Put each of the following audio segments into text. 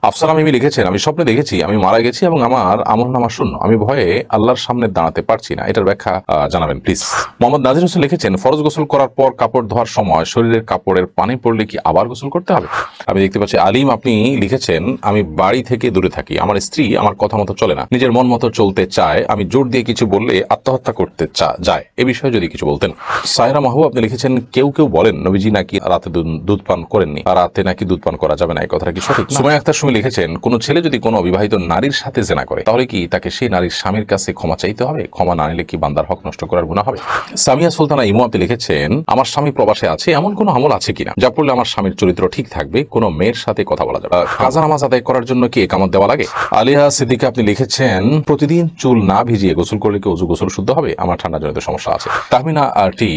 আফসার মিমি লিখেছেন, আমি স্বপ্নে দেখেছি আমি মারা গেছি এবং আমার আমলনামা শূন্য। আমি ভয়ে আল্লাহর সামনে দাঁড়াতে পারছি না। এটার ব্যাখ্যা জানাবেন প্লিজ। মোহাম্মদ নাজির হোসেন লিখেছেন, ফরজ গোসল করার পর কাপড় ধোয়ার সময় শরীরের কাপড়ের পানি পড়লে কি আবার গোসল করতে হবে? আমি দেখতে পাচ্ছি আলিম আপনি লিখেছেন, আমি বাড়ি থেকে দূরে থাকি, আমার স্ত্রী আমার কথা মতো চলে না, নিজের মন মতো চলতে চায়, আমি জোর দিয়ে কিছু বললে আত্মহত্যা করতে যায়, এ বিষয়ে যদি কিছু বলতেন। সায়রা মাহবুব আপনি লিখেছেন, কেউ কেউ বলেন নবীজি নাকি রাতে দুধ পান করেননি, আর রাতে নাকি দুধ পান করা যাবে না, এই কথাটা কি সঠিক? সুমাইয়া আক্তার সুমি লিখেছেন, কোন ছেলে যদি কোনো অবিবাহিত নারীর সাথে জেনা করে তাহলে কি তাকে সেই নারীর স্বামীর কাছে ক্ষমা চাইতে হবে? ক্ষমা না নিলে কি বান্দার হক নষ্ট করার গুনাহ হবে? সামিয়া সুলতানা ইমু আপনি লিখেছেন, আমার স্বামী প্রবাসে আছে, এমন কোনো আমল আছে কিনা যা পড়লে আমার স্বামীর চরিত্র ঠিক থাকবে, কোনো মেয়ের সাথে কথা বলা যাবে? কাজা নামাজ আদায় করার জন্য কি একামত দেওয়া লাগে? আলিয়া সিদ্দিকা আপনি লিখেছেন, প্রতিদিন চুল না ভিজিয়ে গোসল করলে কি ওযু গোসল শুদ্ধ হবে? আমার ঠান্ডা জনিত সমস্যা আছে। তাহমিনা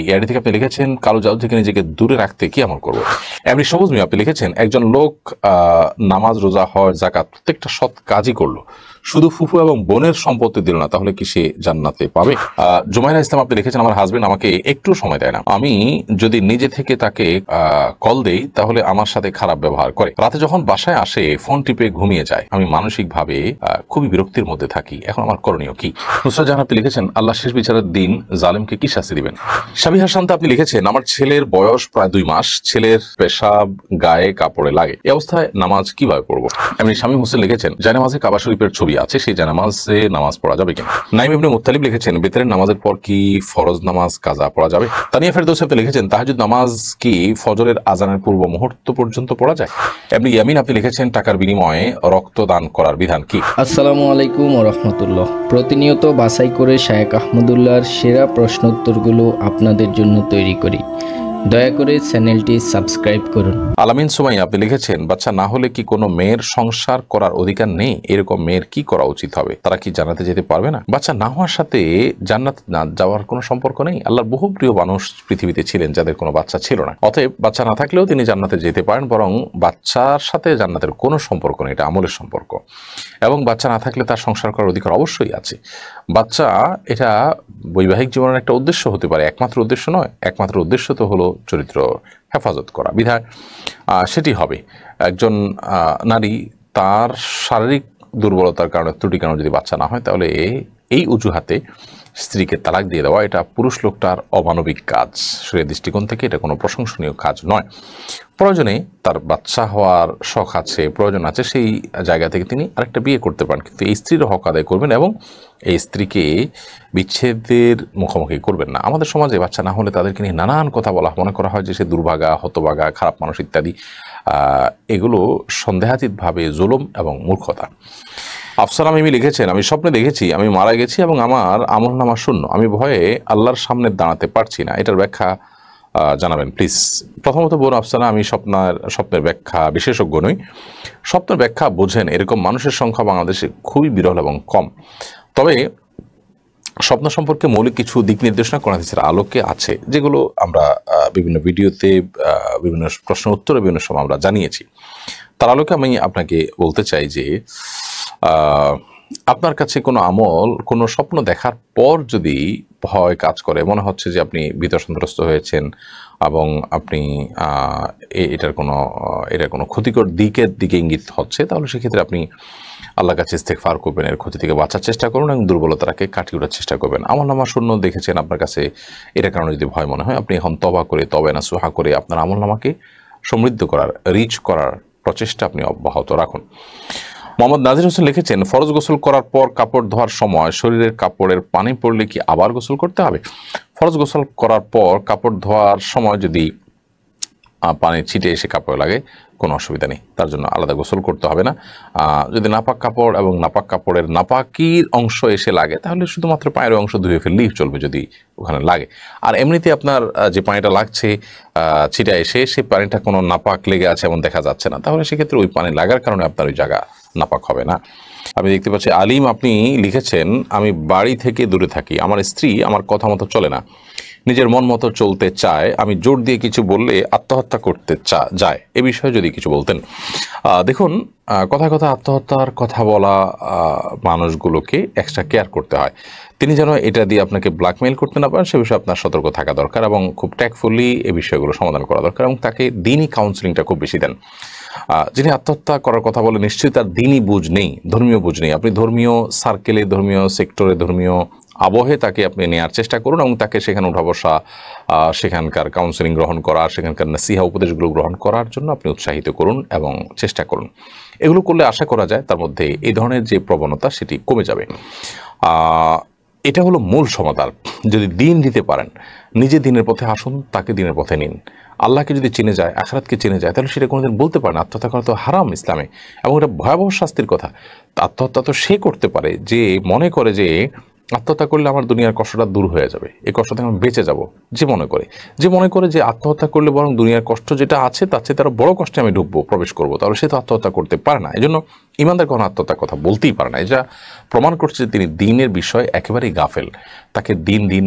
এআইডি থেকে আপনি লিখেছেন, কালো জাদু থেকে নিজেকে দূরে রাখতে কি আমল করবো? এমনি সবুজ মিয়া আপনি লিখেছেন, একজন লোক নামাজ রোজা হজ যাকাত প্রত্যেকটা সৎ কাজই করলো, শুধু ফুফু এবং বোনের সম্পত্তি দিল না, তাহলে কি সে জান্নাতে পাবে? জুমাইরা ইসলাম আপনি লিখেছেন, আমার হাজবেন্ড আমাকে একটু সময় দেয় না, আমি যদি নিজে থেকে তাকে কল দেই তাহলে আমার সাথে খারাপ ব্যবহার করে, রাতে যখন বাসায় আসে ফোন টিপে ঘুমিয়ে যায়, আমি মানসিক ভাবে খুবই বিরক্তির মধ্যে থাকি, এখন আমার করণীয় কি? নুসরাত জাহান আপনি লিখেছেন, আল্লাহ শেষ বিচারের দিন জালেমকে কি শাস্তি দিবেন? সাবিহা শান্ত আপনি লিখেছেন, আমার ছেলের বয়স প্রায় 2 মাস, ছেলের পেশাব গায়ে কাপড়ে লাগে, এই অবস্থায় নামাজ কিভাবে পড়বো? এমনি শামীম হোসেন লিখেছেন, জায়নামাজে কাবা শরীফের ছবি আছে, সেই জায়নামাজে নামাজ পড়া যাবে কিনা? নাইম ইবনে মুত্তালিব লিখেছেন, বেতরের নামাজের পর কি ফরজ নামাজ কাজা পড়া যাবে? তানিয়া ফেরদৌস আপনি লিখেছেন, তাহাজ্জুদ নামাজ কি ফজরের আজানের পূর্ব মুহূর্ত পর্যন্ত পড়া যায়? এমনি ইয়ামিন আপনি লিখেছেন, টাকার বিনিময়ে রক্তদান করার বিধান কি? আসসালামু আলাইকুম ওয়া রাহমাতুল্লাহ। প্রতিনিয়ত বাছাই করে শায়েখ আহমদুল্লাহর সেরা প্রশ্ন উত্তরগুলো আপনাদের জন্য তৈরি করি, দয়া করে চ্যানেলটি সাবস্ক্রাইব করুন। আলামিন সুমাই আপনি লিখেছেন, বাচ্চা না হলে কি কোনো মেয়ের সংসার করার অধিকার নেই? এরকম মেয়ের কি করা উচিত হবে? তারা কি জান্নাতে যেতে পারবে না? বাচ্চা না হওয়ার সাথে জান্নাত না যাওয়ার কোনো সম্পর্ক নেই। আল্লাহর বহু প্রিয় মানুষ পৃথিবীতে ছিলেন যাদের কোনো বাচ্চা ছিল না, অতএব বাচ্চা না থাকলেও তিনি জান্নাতে যেতে পারেন, বরং বাচ্চার সাথে জান্নাতের কোনো সম্পর্ক নেই, এটা আমলের সম্পর্ক। এবং বাচ্চা না থাকলে তার সংসার করার অধিকার অবশ্যই আছে। বাচ্চা এটা বৈবাহিক জীবনের একটা উদ্দেশ্য হতে পারে, একমাত্র উদ্দেশ্য নয়। একমাত্র উদ্দেশ্য তো হলো চরিত্র হেফাজত করা, বিধায় সেটি হবে। একজন নারী তার শারীরিক দুর্বলতার কারণে ত্রুটি কারণে যদি বাচ্চা না হয়, তাহলে এই অজুহাতে স্ত্রীকে তালাক দিয়ে দেওয়া এটা পুরুষ লোকটার অমানবিক কাজ। শরীরের দৃষ্টিকোণ থেকে এটা কোনো প্রশংসনীয় কাজ নয়। প্রয়োজনে তার বাচ্চা হওয়ার শখ আছে, প্রয়োজন আছে, সেই জায়গা থেকে তিনি আরেকটা বিয়ে করতে পারেন, কিন্তু এই স্ত্রীর হক আদায় করবেন এবং এই স্ত্রীকে বিচ্ছেদের মুখোমুখি করবেন না। আমাদের সমাজে বাচ্চা না হলে তাদেরকে নিয়ে নানান কথা বলা, মনে করা হয় যে সে দুর্ভাগা, হতভাগা, খারাপ মানুষ ইত্যাদি। এগুলো সন্দেহাতীতভাবে জুলুম এবং মূর্খতা। আফসার মিমি লিখেছেন, আমি স্বপ্নে দেখেছি আমি মারা গেছি এবং আমার আমলনামা শূন্য। আমি ভয়ে আল্লাহর সামনে দাঁড়াতে পারছি না। এটার ব্যাখ্যা জানাবেন প্লিজ। প্রথমত বোন আফসানা, আমি স্বপ্নের ব্যাখ্যা বিশেষজ্ঞ নই। স্বপ্নের ব্যাখ্যা বোঝেন এরকম মানুষের সংখ্যা বাংলাদেশে খুবই বিরল এবং কম। তবে স্বপ্ন সম্পর্কে মৌলিক কিছু দিক নির্দেশনা কোরআন হাদিসের আলোকে আছে, যেগুলো আমরা বিভিন্ন ভিডিওতে বিভিন্ন প্রশ্ন উত্তরে বিভিন্ন সময় আমরা জানিয়েছি। তার আলোকে আমি আপনাকে বলতে চাই যে আপনার কাছে কোনো আমল, কোনো স্বপ্ন দেখার পর যদি ভয় কাজ করে, মনে হচ্ছে যে আপনি ভীত সন্ত্রস্ত হয়েছেন এবং আপনি এটার কোনো ক্ষতিকর দিকে ইঙ্গিত হচ্ছে, তাহলে সেক্ষেত্রে আপনি আল্লাহর কাছে ইস্তেগফার করবেন, এর ক্ষতি থেকে বাঁচার চেষ্টা করুন এবং দুর্বলতাকে কাটিয়ে ওঠার চেষ্টা করবেন। আমলনামা শূন্য দেখেছেন, আপনার কাছে এটার কারণে যদি ভয় মনে হয়, আপনি এখন তওবা নাসুহা করে আপনার আমলনামাকে সমৃদ্ধ করার, রিচ করার প্রচেষ্টা আপনি অব্যাহত রাখুন। মোহাম্মদ নাজির হোসেন লিখেছেন, ফরজ গোসল করার পর কাপড় ধোয়ার সময় শরীরের কাপড়ের পানি পড়লে কি আবার গোসল করতে হবে? ফরজ গোসল করার পর কাপড় ধোয়ার সময় যদি পানি ছিটে এসে কাপড়ে লাগে, কোনো অসুবিধা নেই, তার জন্য আলাদা গোসল করতে হবে না। যদি নাপাক কাপড় এবং নাপাক কাপড়ের নাপাকির অংশ এসে লাগে, তাহলে শুধুমাত্র পায়ের অংশ ধুয়ে ফেললেই চলবে যদি ওখানে লাগে। আর এমনিতে আপনার যে পানিটা লাগছে ছিটা এসে, সেই পানিটা কোনো নাপাক লেগে আছে এমন দেখা যাচ্ছে না, তাহলে সেক্ষেত্রে ওই পানি লাগার কারণে আপনার ওই জায়গা নাপাক হবে না। আমি দেখতে পাচ্ছি আলিম আপনি লিখেছেন, আমি বাড়ি থেকে দূরে থাকি, আমার স্ত্রী আমার কথা মতো চলে না, নিজের মন মতো চলতে চায়, আমি জোর দিয়ে কিছু বললে আত্মহত্যা করতে যায়, এ বিষয়ে যদি কিছু বলতেন। দেখুন, কথায় কথায় আত্মহত্যার কথা বলা মানুষগুলোকে এক্সট্রা কেয়ার করতে হয়। তিনি যেন এটা দিয়ে আপনাকে ব্ল্যাকমেইল করতে না পারেন, সে বিষয়ে আপনার সতর্ক থাকা দরকার এবং খুব ট্যাক্টফুলি এই বিষয়গুলো সমাধান করা দরকার এবং তাকে দিনই কাউন্সিলিংটা খুব বেশি দেন। যিনি আত্মহত্যা করার কথা বলে নিশ্চয়ই তার দিনই বুঝ নেই, ধর্মীয় বুঝ নেই। আপনি ধর্মীয় সার্কেলে, ধর্মীয় সেক্টরে, ধর্মীয় আবহে তাকে আপনি নেওয়ার চেষ্টা করুন এবং তাকে সেখানে উঠা বসা, সেখানকার কাউন্সেলিং গ্রহণ করা, সেখানকার নসিহা উপদেশগুলো গ্রহণ করার জন্য আপনি উৎসাহিত করুন এবং চেষ্টা করুন। এগুলো করলে আশা করা যায় তার মধ্যে এই ধরনের যে প্রবণতা সেটি কমে যাবে। এটা হলো মূল সমাধান। যদি দিন দিতে পারেন, নিজে দিনের পথে আসুন, তাকে দিনের পথে নিন। আল্লাহকে যদি চিনে যায়, আখিরাতকে চিনে যায়, তাহলে সেটা কোনোদিন বলতে পারে না আত্মহত্যা করা তো হারাম ইসলামে, এবং এটা ভয়াবহ শাস্তির কথা। আত্মহত্যা তো সে করতে পারে যে মনে করে যে আত্মহত্যা করলে আমার দুনিয়ার কষ্টটা দূর হয়ে যাবে, এই কষ্ট থেকে আমি বেঁচে যাব। যে মনে করে যে আত্মহত্যা করলে বরং দুনিয়ার কষ্ট যেটা আছে তার চেয়ে তার বড় কষ্টে আমি ঢুকবো, প্রবেশ করবো, তাহলে সে তো আত্মহত্যা করতে পারে না। এই জন্য ইমানদার কোনো আত্মহত্যার কথা বলতেই পারে না। এটা প্রমাণ করছে যে তিনি দিনের বিষয়ে একেবারেই গাফেল। তাকে দিন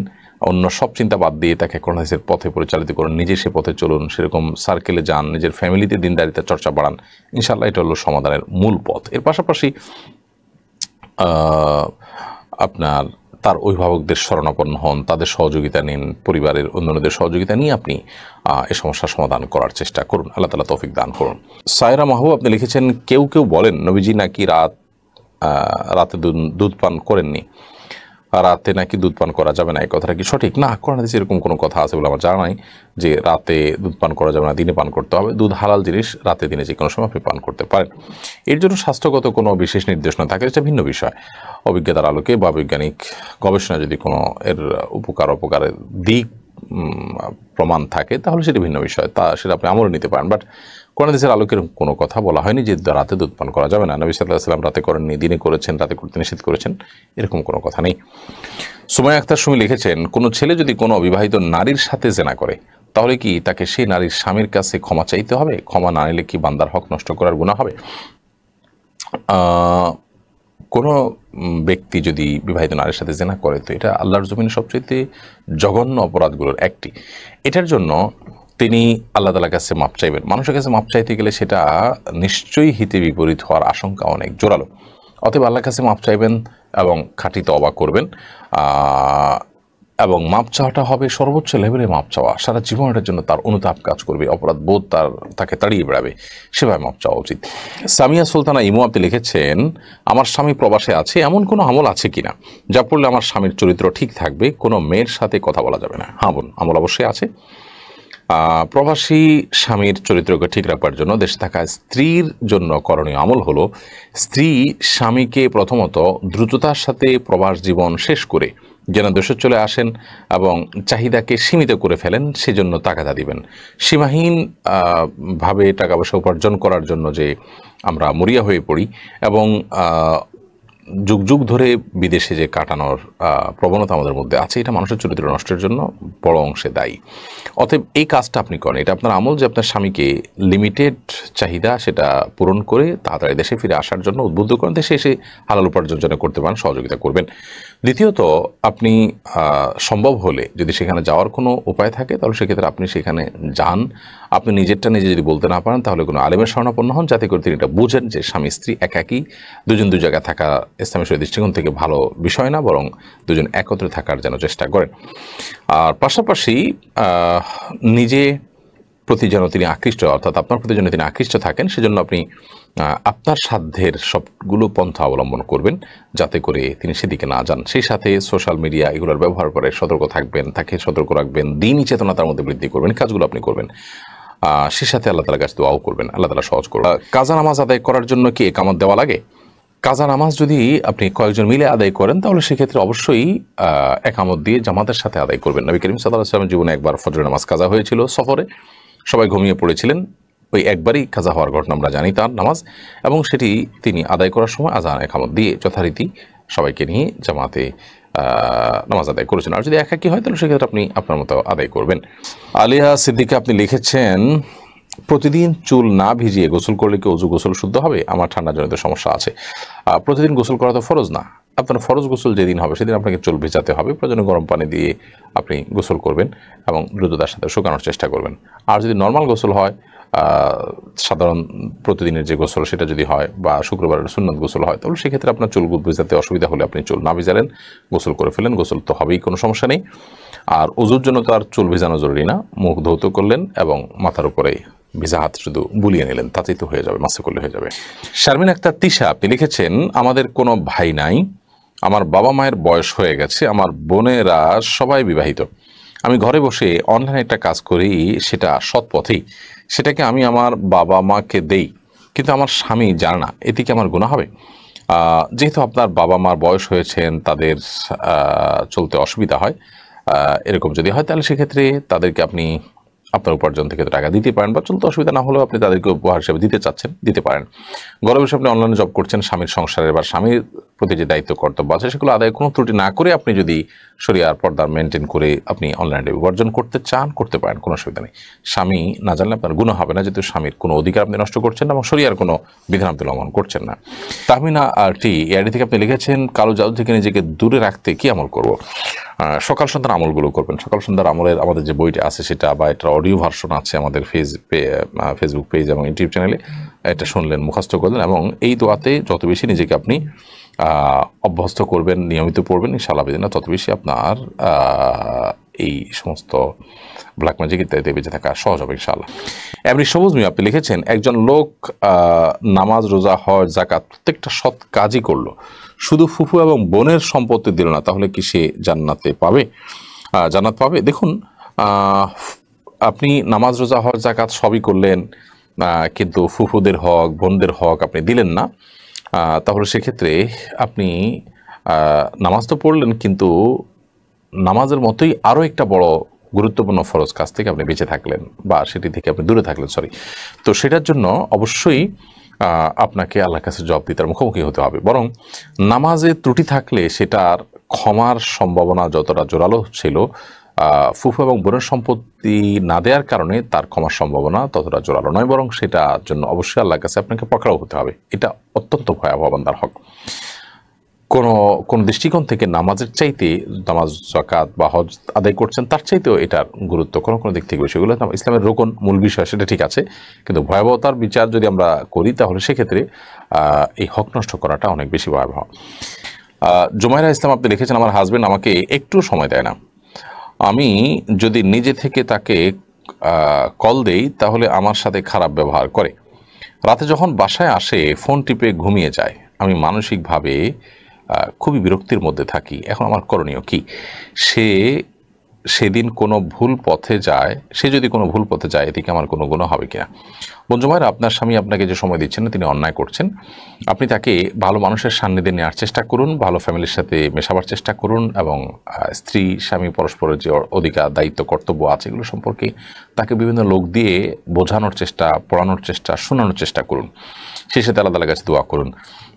অন্য সব চিন্তা বাদ দিয়ে তাকে কোরআন হাদিসের পথে পরিচালিত করুন, নিজে সে পথে চলুন, সেরকম সার্কেলে যান, নিজের ফ্যামিলিতে দিনদারিতার চর্চা বাড়ান। ইনশাআল্লাহ এটা হলো সমাধানের মূল পথ। এর পাশাপাশি আপনার তার অভিভাবকদের শরণাপন্ন হন, তাদের সহযোগিতা নিন, পরিবারের অন্যান্যদের সহযোগিতা নিয়ে আপনি এই সমস্যার সমাধান করার চেষ্টা করুন। আল্লাহ তাআলা তৌফিক দান করুন। সায়রা মাহবুব আপনি লিখেছেন, কেউ বলেন নবীজি নাকি রাতে দুধ পান করেননি, রাতে নাকি দুধ পান করা যাবে না। এই কথাটা কি সঠিক? না, কোরআন হাদিসে এরকম কোনো কথা আছে বলে আমার জানা নাই যে রাতে দুধ পান করা যাবে না, দিনে পান করতে হবে। দুধ হালাল জিনিস, রাতে দিনে যে কোনো সময় আপনি পান করতে পারেন। এর জন্য স্বাস্থ্যগত কোনো বিশেষ নির্দেশনা থাকে এটা ভিন্ন বিষয়। অভিজ্ঞতার আলোকে বা বৈজ্ঞানিক গবেষণা যদি কোনো এর অপকারের দিক প্রমাণ থাকে তাহলে সেটা ভিন্ন বিষয়, সেটা আপনি আমলে নিতে পারেন। বাট কোরআন হাদিসের আলোকের কোনো কথা বলা হয়নি যে রাতে দুধ পান করা যাবে না। নবী সাল্লাল্লাহু আলাইহি ওয়াসাল্লাম রাতে করেননি, দিনে করেছেন, রাতে করতে নিষেধ করেছেন, এরকম কোনো কথা নেই। সুমাইয়া আক্তার সুমি লিখেছেন, কোনো ছেলে যদি কোনো অবিবাহিত নারীর সাথে জেনা করে তাহলে কি তাকে সেই নারীর স্বামীর কাছে ক্ষমা চাইতে হবে? ক্ষমা না নিলে কি বান্দার হক নষ্ট করার গুনাহ হবে? কোনো ব্যক্তি যদি বিবাহিত নারীর সাথে জেনা করে তো এটা আল্লাহর জমিনে সবচেয়ে জঘন্য অপরাধগুলোর একটি। এটার জন্য তিনি আল্লাহ তাআলার কাছে মাপ চাইবেন। মানুষের কাছে মাপ চাইতে গেলে সেটা নিশ্চয়ই হিতে বিপরীত হওয়ার আশঙ্কা অনেক জোরালো। অতএব আল্লাহর কাছে মাপ চাইবেন এবং খাঁটি তওবা করবেন, এবং মাপ চাওয়াটা হবে সর্বোচ্চ লেভেলে মাপ চাওয়া। সারা জীবন এটার জন্য তার অনুতাপ কাজ করবে, অপরাধ বোধ তাকে তাড়িয়ে বেড়াবে, সেভাবে মাপ চাওয়া উচিত। সামিয়া সুলতানা ইমু আপনি লিখেছেন, আমার স্বামী প্রবাসে আছে, এমন কোনো আমল আছে কিনা যা পড়লে আমার স্বামীর চরিত্র ঠিক থাকবে, কোনো মেয়ের সাথে কথা বলা যাবে না? হ্যাঁ বোন, আমল অবশ্যই আছে। প্রবাসী স্বামীর চরিত্রকে ঠিক রাখবার জন্য দেশে থাকা স্ত্রীর জন্য করণীয় আমল হলো, স্ত্রী স্বামীকে প্রথমত দ্রুততার সাথে প্রবাস জীবন শেষ করে যেন দেশে চলে আসেন এবং চাহিদাকে সীমিত করে ফেলেন, সেজন্য তাগাদা দিবেন। সীমাহীন ভাবে টাকা পয়সা উপার্জন করার জন্য যে আমরা মরিয়া হয়ে পড়ি এবং যুগ যুগ ধরে বিদেশে যে কাটানোর প্রবণতা আমাদের মধ্যে আছে, এটা মানুষের চরিত্র নষ্টের জন্য বড় অংশে দায়ী। অতএব এই কাজটা আপনি করেন, এটা আপনার আমল যে আপনার স্বামীকে লিমিটেড চাহিদা সেটা পূরণ করে তাড়াতাড়ি দেশে ফিরে আসার জন্য উদ্বুদ্ধ করেন, দেশে এসে হালাল উপার্জন যেন করতে পারেন, সহযোগিতা করবেন। দ্বিতীয়ত, আপনি সম্ভব হলে যদি সেখানে যাওয়ার কোনো উপায় থাকে তাহলে সেক্ষেত্রে আপনি সেখানে যান। আপনি নিজেরটা নিজে যদি বলতে না পারেন তাহলে কোনো আলেমের শরণাপন্ন হন, যাতে করে তিনি এটা বুঝেন যে স্বামী স্ত্রী একাকী দুজন দু জায়গায় থাকা ইসলামের শরীয়তের দৃষ্টিকোণ থেকে ভালো বিষয় না, বরং দুজন একত্রে থাকার যেন চেষ্টা করেন। আর পাশাপাশি নিজে প্রতি যেন তিনি আকৃষ্ট, অর্থাৎ আপনার প্রতি যেন তিনি আকৃষ্ট থাকেন, সেজন্য আপনি আপনার সাধ্যের সবগুলো পন্থা অবলম্বন করবেন যাতে করে তিনি সেদিকে না যান। সেই সাথে সোশ্যাল মিডিয়া এগুলোর ব্যবহার করে সতর্ক থাকবেন, তাকে সতর্ক রাখবেন, দিনই চেতনা তার মধ্যে বৃদ্ধি করবেন, কাজগুলো আপনি করবেন। সে সাথে আল্লাহ তাআলার কাছে দোয়াও করবেন, আল্লাহ তাআলা সহজ করবেন। কাজা নামাজ আদায় করার জন্য কি ইকামত দেওয়া লাগে? কাজা নামাজ যদি আপনি কয়েকজন মিলে আদায় করেন তাহলে সেক্ষেত্রে অবশ্যই ইকামত দিয়ে জামাতের সাথে আদায় করবেন। নবী করিম সাল্লাল্লাহু আলাইহি ওয়াসাল্লামের জীবনে একবার ফজরের নামাজ কাজা হয়েছিল সফরে, সবাই ঘুমিয়ে পড়েছিলেন, ওই একবারই কাজা হওয়ার ঘটনা আমরা জানি তার নামাজ, এবং সেটি তিনি আদায় করার সময় আযান ইকামত দিয়ে যথারীতি সবাইকে নিয়ে জামাতে নামাজ আদায় করেছেন। আর যদি একাকী হয় তাহলে সেক্ষেত্রে আপনি আপনার মতো আদায় করবেন। আলিয়া সিদ্দিকা আপনি লিখেছেন, প্রতিদিন চুল না ভিজিয়ে গোসল করলে কি ওযু গোসল শুদ্ধ হবে? আমার ঠান্ডাজনিত সমস্যা আছে। প্রতিদিন গোসল করা তো ফরজ না। আপনার ফরজ গোসল যেদিন হবে সেদিন আপনাকে চুল ভেজাতে হবে, প্রয়োজনে গরম পানি দিয়ে আপনি গোসল করবেন এবং দ্রুততার সাথে শুকানোর চেষ্টা করবেন। আর যদি নর্মাল গোসল হয়, সাধারণ প্রতিদিনের যে গোসল সেটা যদি হয়, বা শুক্রবারের সুন্নত গোসল হয়, তাহলে সেক্ষেত্রে আপনার চুল ভেজাতে অসুবিধা হলে আপনি চুল না ভেজালেন, গোসল করে ফেলেন, গোসল তো হবেই, কোনো সমস্যা নেই। আর ওযুর জন্য তো আর চুল ভেজানো জরুরি না, মুখ ধৌত করলেন এবং মাথার উপরে ভিসা হাত শুধু বুলিয়ে নিলেন, তাতেই তো হয়ে যাবে, মাসে করলে হয়ে যাবে। শারমিন আক্তার তিশা আপনি লিখেছেন, আমাদের কোনো ভাই নাই, আমার বাবা মায়ের বয়স হয়ে গেছে, আমার বোনেরা সবাই বিবাহিত, আমি ঘরে বসে অনলাইনে একটা কাজ করি, সেটা সৎ পথেই, সেটাকে আমি আমার বাবা মাকে দেই, কিন্তু আমার স্বামী জানে না, এতে কি আমার গুনাহ হবে? যেহেতু আপনার বাবা মার বয়স হয়েছেন, তাদের চলতে অসুবিধা হয়, এরকম যদি হয় তাহলে সেক্ষেত্রে তাদেরকে আপনি আপনার উপার্জন থেকে টাকা দিতে পারেন, বা চলতে অসুবিধা না হলেও আপনি তাদেরকে উপহার হিসেবে দিতে চাচ্ছেন, দিতে পারেন। ঘরে বসে আপনি অনলাইনে জব করছেন, স্বামীর সংসারের বা স্বামীর প্রতি যে দায়িত্ব কর্তব্য আছে সেগুলো আদায় কোনো ত্রুটি না করে আপনি যদি শরিয়ার পর্দা মেনটেন করে আপনি অনলাইনে উপার্জন করতে চান, করতে পারেন, কোনো অসুবিধা নেই। স্বামী না জানলে আপনার গুনাহ হবে না, যেহেতু স্বামীর কোনো অধিকার আপনি নষ্ট করছেন না এবং শরিয়ার কোনো বিধান আপনি লঙ্ঘন করছেন না। তাহমিনা টি এআইডি থেকে আপনি লিখেছেন, কালো জাদু থেকে নিজেকে দূরে রাখতে কি আমল করব? সকাল সন্ধ্যার আমলগুলো করবেন। সকাল সন্ধ্যার আমলের আমাদের যে বইটা আছে সেটা, বা এটার অডিও ভার্সন আছে আমাদের ফেসবুক পেজ এবং ইউটিউব চ্যানেলে, এটা শুনলেন, মুখস্থ করলেন, এবং এই দোয়াতে যত বেশি নিজেকে আপনি অভ্যস্ত করবেন, নিয়মিত পড়বেন, ইনশাআল্লাহ বিদিনা তত বেশি আপনার এই সমস্ত ব্ল্যাক ম্যাজিক ইত্যাদি বেঁচে থাকা সহজ হবে ইনশাআল্লাহ। এমনি সবুজ মিয়া আপনি লিখেছেন, একজন লোক নামাজ, রোজা, হজ, যাকাত প্রত্যেকটা সৎ কাজই করলো, শুধু ফুফু এবং বোনের সম্পত্তি দিল না, তাহলে কি সে জান্নাত পাবে? দেখুন, আপনি নামাজ, রোজা, হজ, যাকাত সবই করলেন, কিন্তু ফুফুদের হক, বোনদের হক আপনি দিলেন না, তাহলে সেক্ষেত্রে আপনি নামাজ তো পড়লেন, কিন্তু নামাজের মতোই আরও একটা বড় গুরুত্বপূর্ণ ফরজ কাজ থেকে আপনি বেঁচে থাকলেন, বা সেটি থেকে আপনি দূরে থাকলেন, তো সেটার জন্য অবশ্যই আপনাকে আল্লাহর কাছে জবাবদিহিতার মুখোমুখি হতে হবে। বরং নামাজে ত্রুটি থাকলে সেটার ক্ষমার সম্ভাবনা যতটা জোরালো ছিল, ফুফু এবং বোনের সম্পত্তি না দেওয়ার কারণে তার ক্ষমার সম্ভাবনা ততটা জোরালো নয়, বরং সেটার জন্য অবশ্যই আল্লাহর কাছে আপনাকে পাকড়াও হতে হবে। এটা অত্যন্ত ভয়াবহ বান্দার হক। কোন দৃষ্টিকোণ থেকে নামাজের চাইতে, নামাজ, যাকাত বা হজ আদায় করছেন তার চাইতেও এটার গুরুত্ব কোনো দিক থেকে বেশি। এগুলো ইসলামের রোকন, মূল বিষয়, সেটা ঠিক আছে, কিন্তু ভয়াবহতার বিচার যদি আমরা করি তাহলে সেক্ষেত্রে এই হক নষ্ট করাটা অনেক বেশি ভয়াবহ। জুমাইরা ইসলাম আপনি লিখেছেন, আমার হাজবেন্ড আমাকে একটু সময় দেয় না, আমি যদি নিজে থেকে তাকে কল দেই তাহলে আমার সাথে খারাপ ব্যবহার করে, রাতে যখন বাসায় আসে ফোন টিপে ঘুমিয়ে যায়, আমি মানসিকভাবে খুবই বিরক্তির মধ্যে থাকি, এখন আমার করণীয় কি? সে যদি কোনো ভুল পথে যায় এদিকে আমার কোনো গুনাহ হবে কিনা? বন্ধুমায়েরা, আপনার স্বামী আপনাকে যে সময় দিচ্ছেন না, তিনি অন্যায় করছেন, আপনি তাকে ভালো মানুষের সান্নিধ্যে নেওয়ার চেষ্টা করুন, ভালো ফ্যামিলির সাথে মেশাবার চেষ্টা করুন, এবং স্ত্রী স্বামী পরস্পরের যে অধিকার, দায়িত্ব, কর্তব্য আছে এগুলো সম্পর্কে তাকে বিভিন্ন লোক দিয়ে বোঝানোর চেষ্টা, পড়ানোর চেষ্টা, শোনানোর চেষ্টা করুন। সেই সাথে আল্লাহ তাআলার কাছে দোয়া করুন,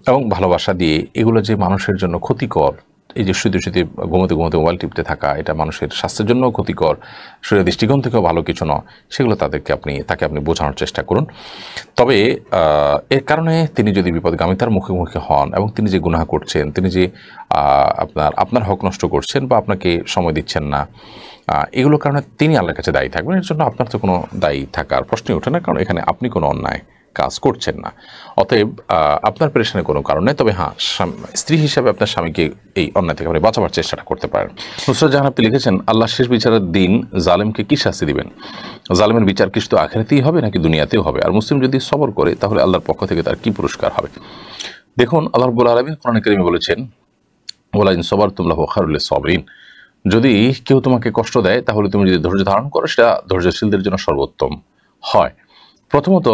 এবং ভালোবাসা দিয়ে এগুলো যে মানুষের জন্য ক্ষতিকর, এই যে শুধু ঘুমোতে মোবাইল টিপতে থাকা, এটা মানুষের স্বাস্থ্যের জন্য ক্ষতিকর, শরীরের দৃষ্টিকোণ থেকেও ভালো কিছু নয়, সেগুলো তাকে আপনি বোঝানোর চেষ্টা করুন। তবে এর কারণে তিনি যদি বিপদগামিতার মুখোমুখি হন, এবং তিনি যে গুনাহ করছেন, তিনি যে আপনার হক নষ্ট করছেন বা আপনাকে সময় দিচ্ছেন না, এগুলোর কারণে তিনি আল্লাহর কাছে দায়ী থাকবেন। এর জন্য আপনার তো কোনো দায়ী থাকার প্রশ্নই ওঠে না, কারণ এখানে আপনি কোনো অন্যায় কাজ করছেন না। অতএব আপনার পেরেশানির কোনো কারণ নেই। তবে হ্যাঁ, স্ত্রী হিসাবে আপনার স্বামীকে এই অন্যায় থেকে আপনি বাঁচাবার চেষ্টাটা করতে পারেন। নুসরাত জাহান আপনি লিখেছেন, আল্লাহ শেষ বিচারের দিন জালেমকে কি শাস্তি দিবেন? জালেমের বিচার কি শুধু আখিরাতেই হবে নাকি দুনিয়াতেও হবে? আর মুসলিম যদি সবর করে তাহলে আল্লাহর পক্ষ থেকে তার কি পুরস্কার হবে? দেখুন, আল্লাহ রাব্বুল আলামিন কোরআনে কারীমে বলেছেন, ওয়ালা ইন সাবারতুম লাহু খায়রুল লিস-সাবিরিন, যদি কেউ তোমাকে কষ্ট দেয় তাহলে তুমি যদি ধৈর্য ধারণ করো, সেটা ধৈর্যশীলদের জন্য সর্বোত্তম হয়। প্রথমত,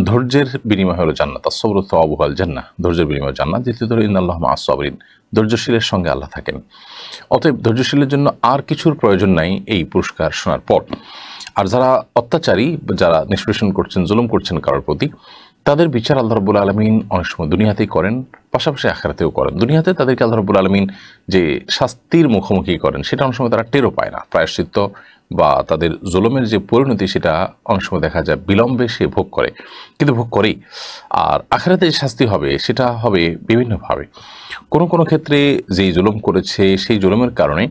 ধৈর্যের বিনিময় হলো জান্নাত, আস-সাবরু সাওয়াবুহু আল জান্নাহ, ধৈর্যের বিনিময় জান্নাত। দ্বিতীয়ত, ইন্নাল্লাহা মা'আস সাবিরিন, ধৈর্যশীলের সঙ্গে আল্লাহ থাকেন। অতএব ধৈর্যশীলের জন্য আর কিছুর প্রয়োজন নাই এই পুরস্কার শোনার পর। আর যারা অত্যাচারী, যারা নিষ্পেষণ করছেন, জুলুম করছেন কারোর প্রতি, তাদের বিচার আল্লাহ রাব্বুল আলামিন অনেক সময় দুনিয়াতেই করেন, পাশাপাশি আখিরাতেও করেন। দুনিয়াতে তাদেরকে আল্লাহ রাব্বুল আলামিন যে শাস্তির মুখোমুখি করেন, সেটা অনেক সময় তারা টেরও পায় না। প্রায়শ্চিত্ত বা তাদের জুলুমের যে পরিণতি, সেটা অনেক সময় দেখা যায় বিলম্বে সে ভোগ করে, কিন্তু ভোগ করেই। আর আখিরাতে যে শাস্তি হবে সেটা হবে বিভিন্নভাবে। কোনো ক্ষেত্রে যেই জুলুম করেছে সেই জুলুমের কারণে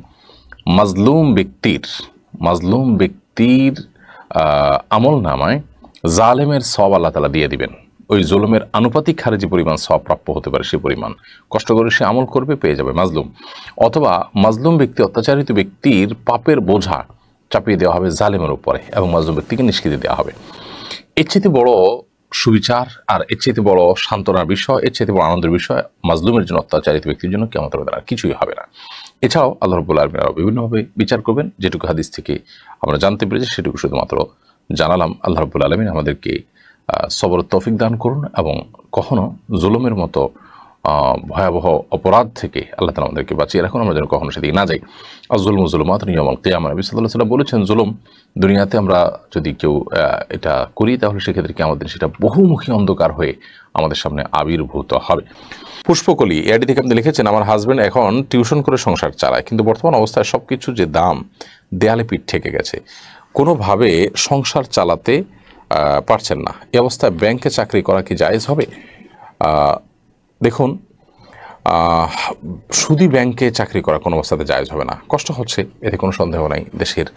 মাজলুম ব্যক্তির আমল নামায় জালেমের সওয়াব আল্লাহ তাআলা দিয়ে দিবেন। ওই জুলুমের আনুপাতিক হারে যে পরিমাণ সওয়াব প্রাপ্য হতে পারে, সে পরিমাণ কষ্ট করে সে আমল করবে, পেয়ে যাবে মাজলুম। অথবা মাজলুম ব্যক্তি, অত্যাচারিত ব্যক্তির পাপের বোঝা চাপিয়ে দেওয়া হবে জালেমের উপরে, এবং মাজলুম ব্যক্তিকে নিষ্কৃতি দেওয়া হবে। এর চেয়ে বড় সুবিচার আর এর চেয়ে বড় সান্ত্বনার বিষয়, এর চেয়ে বড় আনন্দের বিষয় মাজলুমের জন্য, অত্যাচারিত ব্যক্তির জন্য কিয়ামতের ময়দানে আর কিছুই হবে না। এছাড়াও আল্লাহ রাব্বুল আলামিন আরো বিভিন্নভাবে বিচার করবেন। যেটুকু হাদিস থেকে আমরা জানতে পেরেছি সেটুকু শুধুমাত্র জানালাম। আল্লাহ রাব্বুল আলামিন আমাদেরকে সবরের তৌফিক দান করুন এবং কখনো জুলুমের মতো ভয়াবহ অপরাধ থেকে আল্লাহ তাআলা আমাদেরকে বাঁচিয়ে রাখুন, আমরা যেন কখনো সেদিকে না যাই। আয-যুলমু যুলুমাতুন ইয়াওমাল কিয়ামাহ, নবী সাল্লাল্লাহু আলাইহি ওয়াসাল্লাম বলেছেন, জুলুম দুনিয়াতে আমরা যদি কেউ এটা করি তাহলে সেক্ষেত্রে কি আমাদের সেটা বহুমুখী অন্ধকার হয়ে আমাদের সামনে আবির্ভূত হবে। পুষ্পকলি এআইডি থেকে আপনি লিখেছেন, আমার হাজব্যান্ড এখন টিউশন করে সংসার চালায়, কিন্তু বর্তমান অবস্থায় সবকিছু যে দাম, দেয়ালে পিঠ ঠেকে গেছে, কোনোভাবে সংসার চালাতে পারছেন না। এই অবস্থায় ব্যাংকে চাকরি করা কি জায়েজ হবে? দেখুন, শুধু ব্যাংকে চাকরি করা কোনো অবস্থাতে জায়েজ হবে না। কষ্ট হচ্ছে, এতে কোনো সন্দেহ নাই। দেশের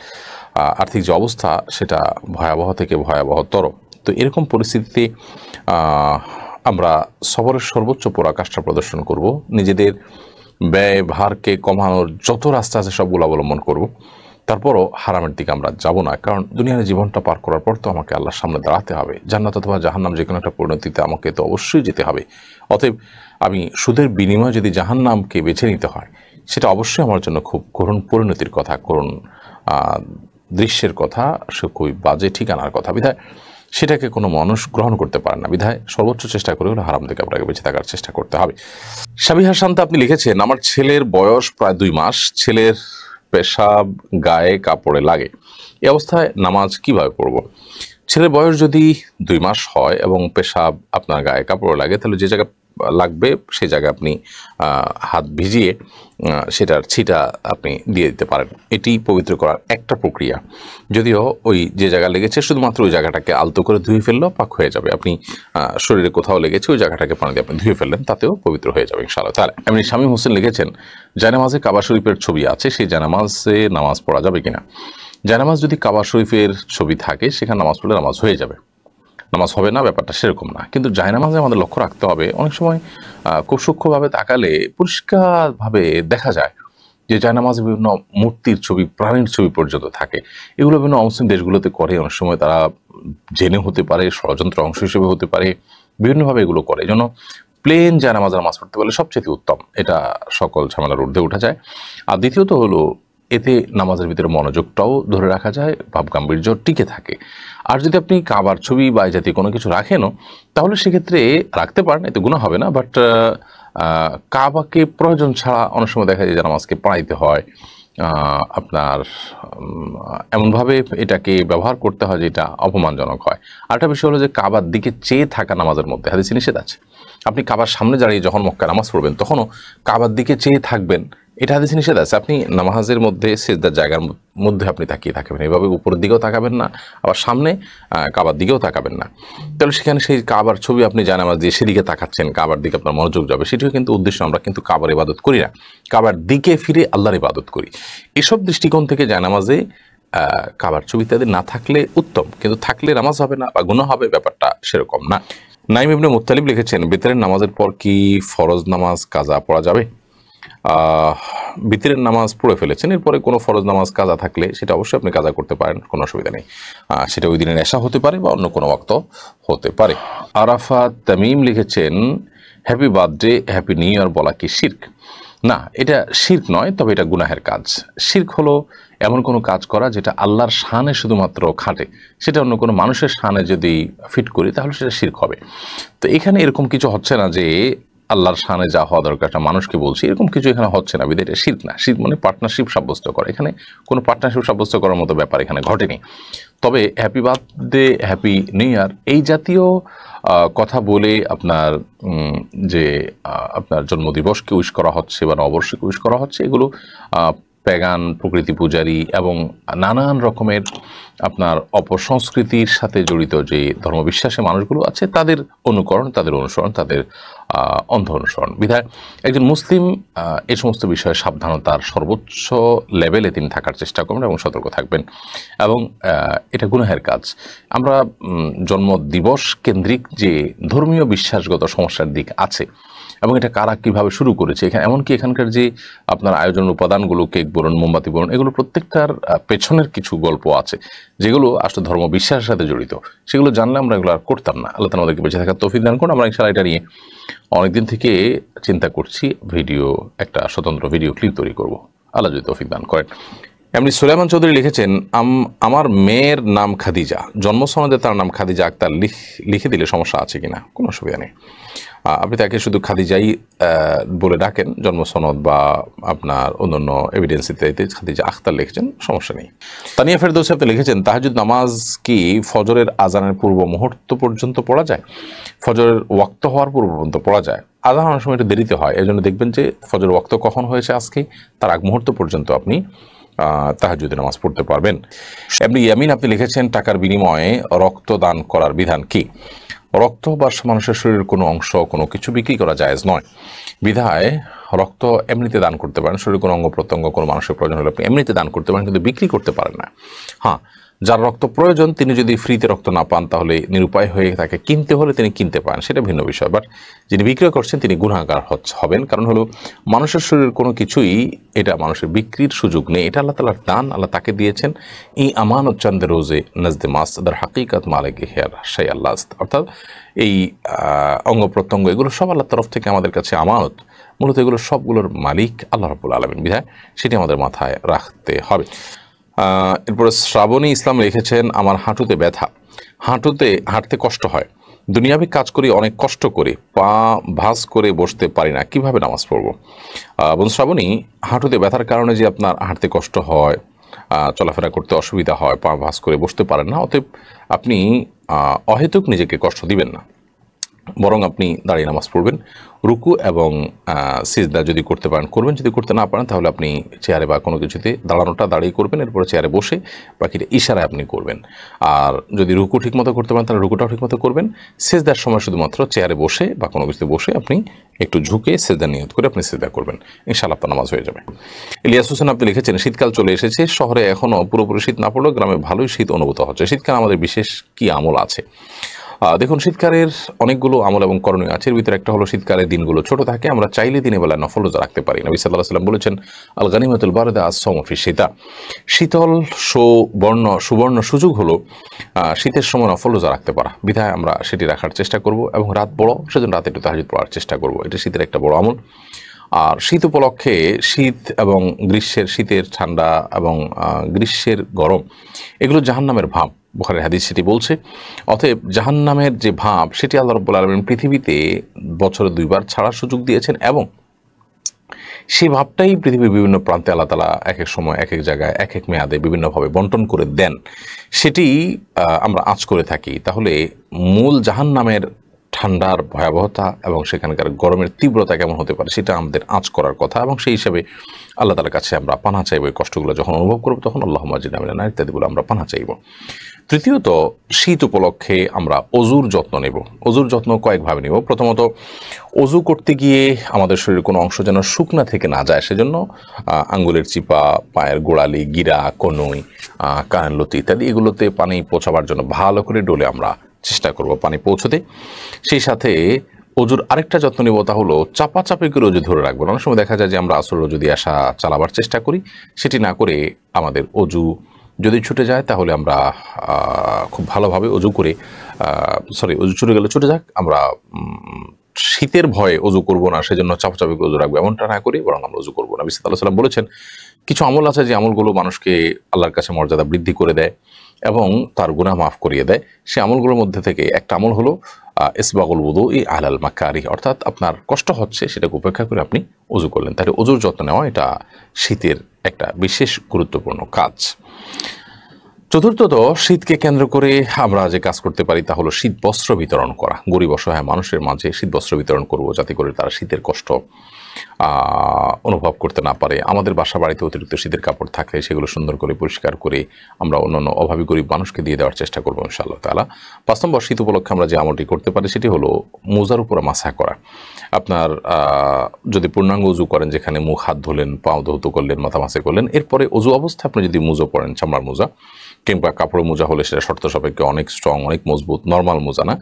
আর্থিক যে অবস্থা সেটা ভয়াবহ থেকে ভয়াবহতর। তো এরকম পরিস্থিতিতে আমরা সবরের সর্বোচ্চ পরাকাষ্ঠা প্রদর্শন করব, নিজেদের ব্যয় ভারকে কমানোর যত রাস্তা আছে সবগুলো অবলম্বন করব। তারপরও হারামের দিকে আমরা যাব না, কারণ দুনিয়ার জীবনটা পার করার পর তো আমাকে আল্লাহর সামনে দাঁড়াতে হবে। জান্নাত অথবা জাহান্নাম যে কোনো একটা পরিণতিতে আমাকে তো অবশ্যই যেতে হবে। অতএব আমি সুদের বিনিময়ে যদি জাহান্নামকে বেছে নিতে হয়, সেটা অবশ্যই আমার জন্য খুব করুণ পরিণতির কথা, করুণ দৃশ্যের কথা, সে খুবই বাজে ঠিকানার কথা। বিধায় সেটাকে কোনো মানুষ গ্রহণ করতে পারে না। বিধায় সর্বোচ্চ চেষ্টা করে হলে হারাম থেকে আপনাকে বেঁচে থাকার চেষ্টা করতে হবে। সাবিহা শান্তা আপনি লিখেছেন, আমার ছেলের বয়স প্রায় 2 মাস, ছেলের পেশাব গায়ে কাপড়ে লাগে, এই অবস্থায় নামাজ কিভাবে পড়ব? ছেলের বয়স যদি 2 মাস হয় এবং পেশাব আপনার গায়ে কাপড়ে লাগে, তাহলে যে জায়গায় লাগবে সেই জায়গায় আপনি হাত ভিজিয়ে সেটার ছিটা আপনি দিয়ে দিতে পারেন। এটি পবিত্র করার একটা প্রক্রিয়া। যদিও ওই যে জায়গা লেগেছে শুধুমাত্র ওই জায়গাটাকে আলতো করে ধুয়ে ফেললেও পাক হয়ে যাবে। আপনি শরীরে কোথাও লেগেছে ওই জায়গাটাকে পানি দিয়ে আপনি ধুয়ে ফেললেন, তাতেও পবিত্র হয়ে যাবে ইনশাআল্লাহ তাআলা। এমনি শামীম হোসেন লিখেছেন, জায়নামাজে কাবা শরীফের ছবি আছে, সেই জায়নামাজে নামাজ পড়া যাবে কিনা? জায়নামাজ যদি কাবা শরীফের ছবি থাকে সেখানে নামাজ পড়লে নামাজ হয়ে যাবে, নামাজ হবে না ব্যাপারটা সেরকম না। কিন্তু জায়নামাজে আমাদের লক্ষ্য রাখতে হবে, অনেক সময় খুব সূক্ষ্মভাবে তাকালে পরিষ্কারভাবে দেখা যায় যে জায়নামাজে বিভিন্ন মূর্তির ছবি, প্রাণীর ছবি পর্যন্ত থাকে। এগুলো বিভিন্ন অমুসলিম দেশগুলোতে করে, অনেক সময় তারা জেনে হতে পারে, ষড়যন্ত্র অংশ হিসেবে হতে পারে, বিভিন্নভাবে এগুলো করে। এই জন্য প্লেন জায়নামাজে নামাজ পড়তে পারলে সবচেয়ে উত্তম, এটা সকল ঝামেলার ঊর্ধ্বে উঠা যায়। আর দ্বিতীয়ত হলো, এতে নামাজের ভিতরে মনোযোগটাও ধরে রাখা যায়, ভাব গাম্ভীর্য টিকে থাকে। আর যদি আপনি কাবার ছবি বা এই জাতীয় কোনো কিছু রাখেনও, তাহলে সেক্ষেত্রে রাখতে পারেন, এতে গুনাহ হবে না। বাট কাবাকে প্রয়োজন ছাড়া অনেক সময় দেখা যায় যে নামাজকে পড়াইতে হয়, আপনার এমনভাবে এটাকে ব্যবহার করতে হয় যেটা অপমানজনক হয়। আরেকটা বিষয় হলো যে কাবার দিকে চেয়ে থাকা নামাজের মধ্যে হাদিসে নিষেধ আছে। আপনি কাবার সামনে দাঁড়িয়ে যখন মক্কা নামাজ পড়বেন তখনও কাবার দিকে চেয়ে থাকবেন, এটা হাদিসে নিষেধ আছে। আপনি নামাজের মধ্যে সিজদার জায়গার মধ্যে আপনি তাকিয়ে থাকবেন, এভাবে উপরের দিকেও তাকাবেন না, আবার সামনে কাবার দিকেও তাকাবেন না। তাহলে সেখানে সেই কাবার ছবি আপনি জায়নামাজ দিয়ে সেদিকে তাকাচ্ছেন, কাবার দিকে আপনার মনোযোগ যাবে, সেটিও কিন্তু উদ্দেশ্য। আমরা কিন্তু কাবার ইবাদত করি না, কাবার দিকে ফিরে আল্লাহর ইবাদত করি। এসব দৃষ্টিকোণ থেকে জায়নামাজে কাবার ছবি ইত্যাদি না থাকলে উত্তম, কিন্তু থাকলে নামাজ হবে না বা গুনাহ হবে, ব্যাপারটা সেরকম না। নাইম ইবনে মুত্তালিব লিখেছেন, বিতরের নামাজের পর কি ফরজ নামাজ কাজা পড়া যাবে? বিতরের নামাজ পড়ে ফেলেছেন, এরপরে কোনো ফরজ নামাজ কাজা থাকলে সেটা অবশ্যই আপনি কাজা করতে পারেন, কোনো অসুবিধা নেই। সেটা ওই দিনের এশা হতে পারে বা অন্য কোনো ওয়াক্ত হতে পারে। আরাফাত তামিম লিখেছেন, happy birthday, happy new year বলা কি শিরক? না, এটা শিরক নয়, তবে এটা গুনাহের কাজ। শিরক হলো এমন কোনো কাজ করা যেটা আল্লাহর শানে শুধুমাত্র খাটে, সেটা অন্য কোনো মানুষের শানে যদি ফিট করি তাহলে সেটা শিরক হবে। তো এখানে এরকম কিছু হচ্ছে না যে আল্লাহর শানে যা হওয়া দরকার একটা মানুষকে বলছি, এরকম কিছু এখানে হচ্ছে না, বিধায় এটা শিরক না। শিরক মানে পার্টনারশিপ সাব্যস্ত করা, এখানে কোনো পার্টনারশিপ সাব্যস্ত করার মতো ব্যাপার এখানে ঘটেনি। তবে happy birthday, happy new year এই জাতীয় কথা বলে আপনার যে আপনার জন্মদিবসকে উইশ করা হচ্ছে বা নববর্ষকে উইশ করা হচ্ছে, এগুলো প্যাগান, প্রকৃতি পূজারী এবং নানান রকমের আপনার অপসংস্কৃতির সাথে জড়িত যে ধর্মবিশ্বাসী মানুষগুলো আছে তাদের অনুকরণ, তাদের অনুসরণ, তাদের অন্ধ অনুসরণ। বিধায় একজন মুসলিম এই সমস্ত বিষয়ে সাবধানতার সর্বোচ্চ লেভেলে তিনি থাকার চেষ্টা করবেন এবং সতর্ক থাকবেন, এবং এটা গুনাহের কাজ। আমরা জন্মদিবস কেন্দ্রিক যে ধর্মীয় বিশ্বাসগত সমস্যার দিক আছে এবং এটা কারা কীভাবে শুরু করেছে, এমনকি এখানকার যে আপনার আয়োজনের উপাদানগুলো, কেক বলুন, মোমবাতি বলুন, এগুলো প্রত্যেকটার পেছনের কিছু গল্প আছে যেগুলো আসলে ধর্ম বিশ্বাসের সাথে জড়িত। সেগুলো জানলে আমরা এগুলো আর করতাম না। আল্লাহ তাআলা আমাদেরকে বেঁচে থাকার তৌফিক দান করুন। আমরা ইনশাআল্লাহ এটা নিয়ে অনেকদিন থেকে চিন্তা করছি, একটা স্বতন্ত্র ভিডিও ক্লিপ তৈরি করব, আল্লাহ যদি তৌফিক দান করেন। এমনি সুলাইমান চৌধুরী লিখেছেন, আমার মেয়ের নাম খাদিজা, জন্মসনদে তার নাম খাদিজা আক্তার লিখে দিলে সমস্যা আছে কিনা? কোনো অসুবিধা নেই। আপনি তাকে শুধু খাদিজাই বলে ডাকেন, জন্মসনদ বা আপনার অন্যান্য এভিডেন্স ইত্যাদিতে খাদিজা আক্তার লিখেছেন, সমস্যা নেই। তানিয়া ফেরদৌসী আপনি লিখেছেন, তাহাজ্জুদ নামাজ কি ফজরের আজানের পূর্ব মুহূর্ত পর্যন্ত পড়া যায়? ফজরের ওয়াক্ত হওয়ার পূর্ব পর্যন্ত পড়া যায়। আজান অনেক সময় একটু দেরিতে হয়, এই জন্য দেখবেন যে ফজরের ওয়াক্ত কখন হয়েছে আজকে, তার আগ মুহূর্ত পর্যন্ত আপনি তাহাজ্জুদের নামাজ পড়তে পারবেন। এমনি ইয়ামিন আপনি লিখেছেন, টাকার বিনিময়ে রক্তদান করার বিধান কি? রক্ত বা মানুষের শরীরের কোনো অংশ কোনো কিছু বিক্রি করা জায়েজ নয়, বিধায় রক্ত এমনিতে দান করতে পারেন। শরীরের কোনো অঙ্গ প্রত্যঙ্গ কোনো মানুষের প্রয়োজন হলে আপনি এমনিতে দান করতে পারেন, কিন্তু বিক্রি করতে পারেন না। হ্যাঁ, যার রক্ত প্রয়োজন তিনি যদি ফ্রিতে রক্ত না পান, তাহলে নিরুপায় হয়ে তাকে কিনতে হলে তিনি কিনতে পারেন, সেটা ভিন্ন বিষয়। বাট যিনি বিক্রয় করছেন তিনি গুনাহগার হবেন। কারণ হলো মানুষের শরীরের কোনো কিছুই এটা মানুষের বিক্রির সুযোগ নেই, এটা আল্লাহ তাআলার দান, আল্লাহ তাকে দিয়েছেন। ই আমানত চন্দ্র রোজে নজদে মাসদার হাকিকাত মালিক হেয়ার শাই আল্লাহ, অর্থাৎ এই অঙ্গ প্রত্যঙ্গ এগুলো সব আল্লাহর তরফ থেকে আমাদের কাছে আমানত। মূলত এগুলো সবগুলোর মালিক আল্লাহ রাব্বুল আলামিন, বিধায় সেটি আমাদের মাথায় রাখতে হবে। এরপরে শ্রাবণী ইসলাম লিখেছেন, আমার হাঁটুতে ব্যথা, হাঁটতে কষ্ট হয়, দুনিয়াবি কাজ করি অনেক কষ্ট করে, পা ভাঁজ করে বসতে পারি না, কিভাবে নামাজ পড়বো? বন্ধু শ্রাবণী, হাঁটুতে ব্যথার কারণে যে আপনার হাঁটতে কষ্ট হয়, চলাফেরা করতে অসুবিধা হয়, পা ভাঁজ করে বসতে পারেন না, অতএব আপনি অহেতুক নিজেকে কষ্ট দিবেন না, বরং আপনি দাঁড়িয়ে নামাজ পড়বেন। রুকু এবং সিজদা যদি করতে পারেন করবেন, যদি করতে না পারেন তাহলে আপনি চেয়ারে বা কোনো কিছুতে দাঁড়ানোটা দাঁড়িয়ে করবেন, এরপরে চেয়ারে বসে বাকিটা ইশারায় আপনি করবেন। আর যদি রুকু ঠিকমতো করতে পারেন তাহলে রুকুটাও ঠিকমতো করবেন। সিজদার সময় শুধুমাত্র চেয়ারে বসে বা কোনো কিছুতে বসে আপনি একটু ঝুঁকে সিজদা নিয়ত করে আপনি সিজদা করবেন, ইনশাআল্লাহ আপনার নামাজ হয়ে যাবে। ইলিয়াস হোসেন আপনি লিখেছেন, শীতকাল চলে এসেছে, শহরে এখনও পুরোপুরি শীত না পড়লেও গ্রামে ভালোই শীত অনুভূত হচ্ছে, শীতকাল আমাদের বিশেষ কি আমল আছে? দেখুন, শীতকালের অনেকগুলো আমল এবং করণীয় আছে। এর ভিতরে একটা হলো শীতকালের দিনগুলো ছোট থাকে, আমরা চাইলে দিনের বেলা নফল রোজা রাখতে পারি। নবী সাল্লাল্লাহু আলাইহি ওয়াসাল্লাম বলেছেন, আল গানিমাতুল বারদা আস-সাওমু ফি শীতা, শীতল সুবর্ণ সুযোগ হলো শীতের সময় নফল রোজা রাখতে পারা, বিধায় আমরা সেটি রাখার চেষ্টা করব। এবং রাত বড়, সেজন্য রাতে একটু তাহাজ্জুদ পড়ার চেষ্টা করব, এটা শীতের একটা বড় আমল। আর শীত উপলক্ষে শীত এবং শীতের ঠান্ডা এবং গ্রীষ্মের গরম এগুলো জাহান্নামের ভাব, বুখারীর হাদিস সেটি বলছে। অতএব জাহান্নামের যে ভাব সেটি আল্লাহ রাব্বুল আলামিন পৃথিবীতে বছরে 2 বার ছাড়ার সুযোগ দিয়েছেন, এবং সেই ভাবটাই পৃথিবীর বিভিন্ন প্রান্তে আল্লাহ তাআলা এক এক সময় এক এক জায়গায় এক এক মেয়াদে বিভিন্নভাবে বন্টন করে দেন, সেটি আমরা আঁচ করে থাকি। তাহলে মূল জাহান্নামের ঠান্ডার ভয়াবহতা এবং সেখানকার গরমের তীব্রতা কেমন হতে পারে সেটা আমাদের আঁচ করার কথা, এবং সেই হিসাবে আল্লাহ তাআলার কাছে আমরা পানাহ চাইব। এই কষ্টগুলো যখন অনুভব করব তখন আল্লাহুম্মা আজিরনা মিনান নার ইত্যাদি বলে আমরা পানাহ চাইব। তৃতীয়ত, শীত উপলক্ষে আমরা অজুর যত্ন নেব। অজুর যত্ন কয়েকভাবে নেব। প্রথমত, অজু করতে গিয়ে আমাদের শরীরের কোনো অংশ যেন শুকনা থেকে না যায়, সেজন্য আঙ্গুলের চিপা, পায়ের গোড়ালি, গিরা, কনুই, কানলতি ইত্যাদি এগুলোতে পানি পৌঁছাবার জন্য ভালো করে ডলে আমরা চেষ্টা করব পানি পৌঁছতে। সেই সাথে অজুর আরেকটা যত্ন নেব, তা হলো চাপাচাপি করে অজু ধরে রাখবো। অনেক সময় দেখা যায় যে আমরা আসর অজু দিয়ে আসা চালাবার চেষ্টা করি, সেটি না করে আমাদের অজু যদি ছুটে যায় তাহলে আমরা খুব ভালোভাবে অজু করে অজু ছুটে গেলে ছুটে যাক, আমরা শীতের ভয়ে অজু করব না, সেজন্য চাপাচাপি করে অজু রাখবো, এমনটা না করি বরং আমরা অজু করবো না। নবী সাল্লাল্লাহু আলাইহি ওয়াসাল্লাম বলেছেন, কিছু আমল আছে যে আমলগুলো মানুষকে আল্লাহর কাছে মর্যাদা বৃদ্ধি করে দেয় এবং তার গুনাহ মাফ করিয়ে দেয়। সে আমলগুলোর মধ্যে থেকে একটা আমল হলো ইসবাগুল উযুই আলাল মাকারিহ, অর্থাৎ আপনার কষ্ট হচ্ছে সেটাকে উপেক্ষা করে আপনি অজু করলেন। তাহলে অজুর যত্ন নেওয়া এটা শীতের একটা বিশেষ গুরুত্বপূর্ণ কাজ। চতুর্থত, শীতকে কেন্দ্র করে আমরা যে কাজ করতে পারি তা হলো শীত বস্ত্র বিতরণ করা। গরিব অসহায় মানুষের মাঝে শীত বস্ত্র বিতরণ করব, যাতে করে তারা শীতের কষ্ট অনুভব করতে না পারে। আমাদের বাসা বাড়িতে অতিরিক্ত শীতের কাপড় থাকলে সেগুলো সুন্দর করে পরিষ্কার করে আমরা অন্যান্য অভাবী গরিব মানুষকে দিয়ে দেওয়ার চেষ্টা করবো ইনশাআল্লাহ তাআলা। 5 নম্বর, শীত উপলক্ষে আমরা যে আমলটি করতে পারি সেটি হলো মোজার উপরে মাসা করা। আপনার যদি পূর্ণাঙ্গ উজু করেন, যেখানে মুখ হাত ধুলেন, পাও ধৌত করলেন, মাথা মাসে করলেন, এরপরে অজু অবস্থায় আপনি যদি মুজো পরেন, চামড়ার মোজা কিংবা কাপড়ের মোজা হলে সেটা শর্ত সাপেক্ষে অনেক স্ট্রং, অনেক মজবুত, নর্মাল মোজা না,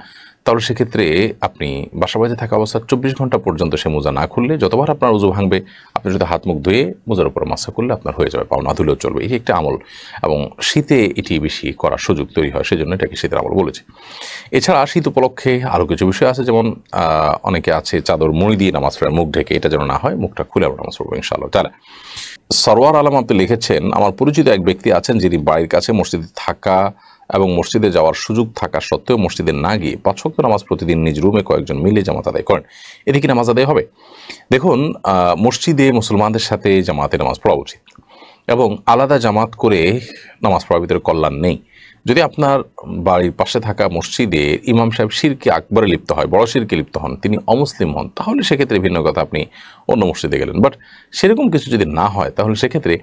তাহলে সেক্ষেত্রে আপনি বাসা বাড়িতে থাকা অবস্থা 24 ঘন্টা পর্যন্ত সে মোজা না খুললে যতবার আপনার উযু ভাঙবে আপনি যদি হাত মুখ ধুয়ে মোজার উপর মাসা করলে আপনার হয়ে যাবে, পাও না ধুলেও চলবে। এটি একটা আমল এবং শীতে এটি বেশি করার সুযোগ তৈরি হয়, সেজন্য এটাকে শীতের আমল বলেছে। এছাড়া শীত উপলক্ষে আরও কিছু বিষয় আছে, যেমন অনেকে আছে চাদর মুড়ি দিয়ে নামাজ পড়ে মুখ ঢেকে, এটা যেন না হয়, মুখটা খুলে আমরা নামাজ পড়বো ইনশাআল্লাহ তাআলা। সরওয়ার আলম আপনি লিখেছেন, আমার পরিচিত এক ব্যক্তি আছেন যিনি বাড়ির কাছে মসজিদে থাকা এবং মসজিদে যাওয়ার সুযোগ থাকা সত্ত্বেও মসজিদে না গিয়ে 5 ওয়াক্ত নামাজ প্রতিদিন নিজ রুমে কয়েকজন মিলে জামাত আদায় করেন। এতে কি নামাজ আদায় হবে? দেখুন, মসজিদে মুসলমানদের সাথে জামাতে নামাজ পড়া উচিত এবং আলাদা জামাত করে নামাজ পড়ার ভিতরে কল্যাণ নেই। যদি আপনার বাড়ির পাশে থাকা মসজিদে ইমাম সাহেব শিরকে আকবরে লিপ্ত হয়, বড় শিরকে লিপ্ত হন, তিনি অমুসলিম হন, তাহলে সেক্ষেত্রে ভিন্ন কথা, আপনি অন্য মসজিদে গেলেন। বাট সেরকম কিছু যদি না হয় তাহলে সেক্ষেত্রে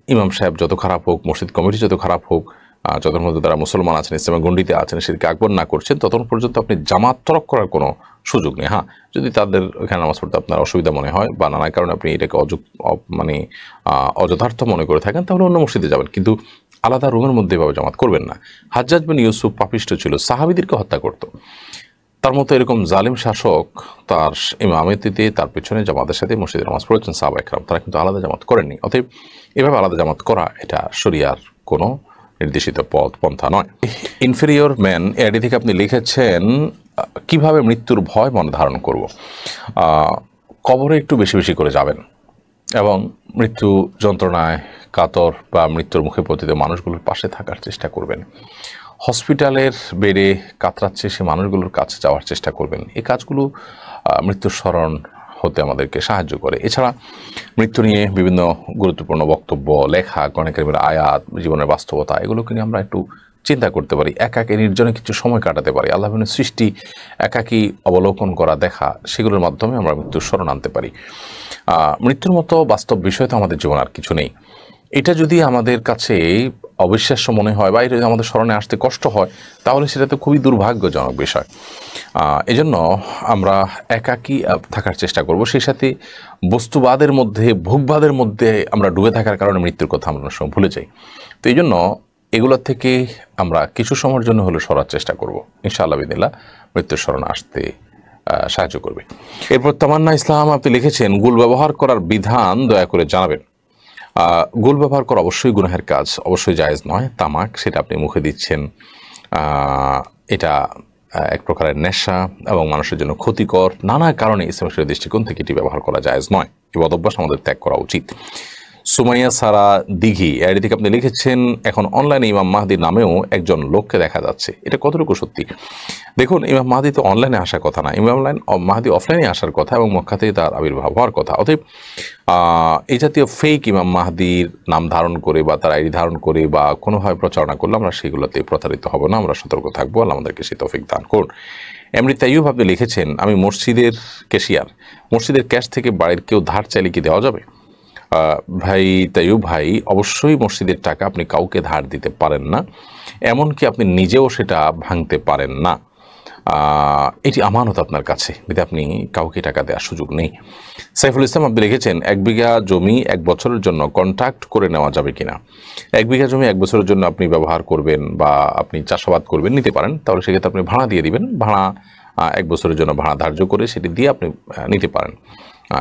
ইমাম সাহেব যত খারাপ হোক, মসজিদ কমিটি যত খারাপ হোক, যতক্ষণ মধ্যে তারা মুসলমান আছেন, ইসলামের গণ্ডিতে আছেন, শিরকে আকবর না করছেন, ততক্ষণ পর্যন্ত আপনি জামাত তরক করার কোনো সুযোগ নেই। হ্যাঁ, যদি তাদের এখানে নামাজ পড়তে আপনার অসুবিধা মনে হয় বা নানা কারণে আপনি এটাকে অযথার্থ মনে করে থাকেন, তাহলে অন্য মসজিদে যাবেন, কিন্তু আলাদা রুমের মধ্যে এভাবে জামাত করবেন না। হাজ্জাজ বিন ইউসুফ পাপিষ্ঠ ছিল, সাহাবীদেরকে হত্যা করত। তার মতো এরকম জালিম শাসক তার ইমামতিতে তার পেছনে জামাতের সাথে মসজিদে নামাজ পড়েছেন সাহাবা ইকরাম, তারা কিন্তু আলাদা জামাত করেননি। অতএব এভাবে আলাদা জামাত করা এটা শরিয়ার কোনো নির্দেশিত পথ পন্থা নয়। ইনফেরিয়র ম্যান এডি থেকে আপনি লিখেছেন, কিভাবে মৃত্যুর ভয় মনে ধারণ করব? কবরে একটু বেশি বেশি করে যাবেন এবং মৃত্যু যন্ত্রণায় কাতর বা মৃত্যুর মুখে পতিত মানুষগুলোর পাশে থাকার চেষ্টা করবেন। হসপিটালের বেডে কাতরাচ্ছে সে মানুষগুলোর কাছে যাওয়ার চেষ্টা করবেন। এই কাজগুলো মৃত্যুর স্মরণ হতে আমাদেরকে সাহায্য করে। এছাড়া মৃত্যু নিয়ে বিভিন্ন গুরুত্বপূর্ণ বক্তব্য লেখা, কোরআনের আয়াত, জীবনের বাস্তবতা, এগুলোকে নিয়ে আমরা একটু চিন্তা করতে পারি, একাকী নির্জনে কিছু সময় কাটাতে পারি। আল্লাহর সৃষ্টি একাকী অবলোকন করা, দেখা, সেগুলোর মাধ্যমে আমরা মৃত্যুর স্মরণ আনতে পারি। মৃত্যুর মতো বাস্তব বিষয় তো আমাদের জীবন আর কিছু নেই। এটা যদি আমাদের কাছে অবিশ্বাস্য মনে হয় বা এটা যদি আমাদের স্মরণে আসতে কষ্ট হয়, তাহলে সেটা তো খুবই দুর্ভাগ্যজনক বিষয়। এজন্য আমরা একাকী থাকার চেষ্টা করব। সেই সাথে বস্তুবাদের মধ্যে, ভোগবাদের মধ্যে আমরা ডুবে থাকার কারণে মৃত্যুর কথা আমরা অনেক সময় ভুলে যাই। তো এই জন্য এগুলোর থেকে আমরা কিছু সময়ের জন্য হলেও সরার চেষ্টা করব। ইনশাআল্লাহ বিদিল্লাহ মৃত্যুর স্মরণ আসতে সাহায্য করবে। এরপর তামান্না ইসলাম আপনি লিখেছেন, গুল ব্যবহার করার বিধান দয়া করে জানাবেন। গুল ব্যবহার করা অবশ্যই গুনাহের কাজ, অবশ্যই জায়েজ নয়। তামাক, সেটা আপনি মুখে দিচ্ছেন, এটা এক প্রকারের নেশা এবং মানুষের জন্য ক্ষতিকর। নানা কারণে ইসলামের দৃষ্টিকোণ থেকে এটি ব্যবহার করা জায়েজ নয়। এই বদভ্যাস আমাদের ত্যাগ করা উচিত। সুমাইয়া সারা দিঘি এর দিকে আপনি লিখেছেন, এখন অনলাইনে ইমাম মাহদি নামেও একজন লোককে দেখা যাচ্ছে, এটা কতটুকু সত্যি? দেখুন, ইমাম মাহদি তো অনলাইনে আসার কথা না, ইমাম মাহদি অফলাইনে আসার কথা এবং মক্কাতেই তার আবির্ভাব হওয়ার কথা। অতএব এই জাতীয় ফেক ইমাম মাহদির নাম ধারণ করে বা তার আইডি ধারণ করে বা কোনোভাবে প্রচারণা করলে আমরা সেগুলোতে প্রতারিত হব না, আমরা সতর্ক থাকবো। আল্লাহ আমাদেরকে সেই তৌফিক দান করুন। এমনি তাইয়ুব আপনি লিখেছেন, আমি মসজিদের ক্যাশিয়ার, মসজিদের ক্যাশ থেকে বাড়ির কেউ ধার চাইলে কি দেওয়া যাবে? ভাই তাইয়ুব ভাই, অবশ্যই মসজিদের টাকা আপনি কাউকে ধার দিতে পারেন না, এমনকি আপনি নিজেও সেটা ভাঙতে পারেন না। এটি আমানত আপনার কাছে, যদি আপনি কাউকে টাকা দেওয়ার সুযোগ নেই। সাইফুল ইসলাম আপনি লিখেছেন, 1 বিঘা জমি 1 বছরের জন্য কন্ট্রাক্ট করে নেওয়া যাবে কিনা? 1 বিঘা জমি 1 বছরের জন্য আপনি ব্যবহার করবেন বা আপনি চাষাবাদ করবেন, নিতে পারেন। তাহলে সেক্ষেত্রে আপনি ভাড়া দিয়ে দিবেন, ভাড়া 1 বছরের জন্য ভাড়া ধার্য করে সেটি দিয়ে আপনি নিতে পারেন,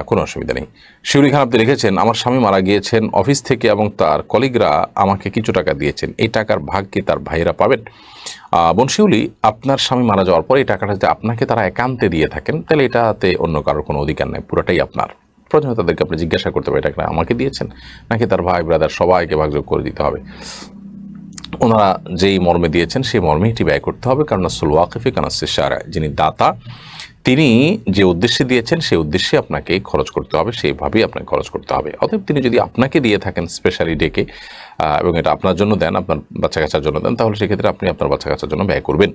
কোনো অসুবিধা নেই। শিউরি খান আপনি লিখেছেন, আমার স্বামী মারা গিয়েছেন, অফিস থেকে এবং তার কলিগরা আমাকে কিছু টাকা দিয়েছেন, এই টাকার ভাগ কি তার ভাইয়েরা পাবেন? বোন শিউলি, আপনার স্বামী মারা যাওয়ার পরে এই টাকাটা যদি আপনাকে তারা একান্তে দিয়ে থাকেন, তাহলে এটাতে অন্য কারোর কোনো অধিকার নেই, পুরোটাই আপনার। প্রথমে তাদেরকে আপনি জিজ্ঞাসা করতে হবে, এটা আমাকে দিয়েছেন নাকি তার ভাই ব্রাদার সবাইকে ভাগযোগ করে দিতে হবে। ওনারা যেই মর্মে দিয়েছেন সেই মর্মে এটি ব্যয় করতে হবে, কারণ আসল ওয়াকিফে কানাসে সারা, যিনি দাতা তিনি যে উদ্দেশ্যে দিয়েছেন সেই উদ্দেশ্যে আপনাকে খরচ করতে হবে, সেইভাবেই আপনাকে খরচ করতে হবে। অতএব তিনি যদি আপনাকে দিয়ে থাকেন স্পেশালি ডেকে এবং এটা আপনার জন্য দেন, আপনার বাচ্চা কাচ্চার জন্য দেন, তাহলে সেক্ষেত্রে আপনি আপনার বাচ্চা কাচ্চার জন্য ব্যয় করবেন।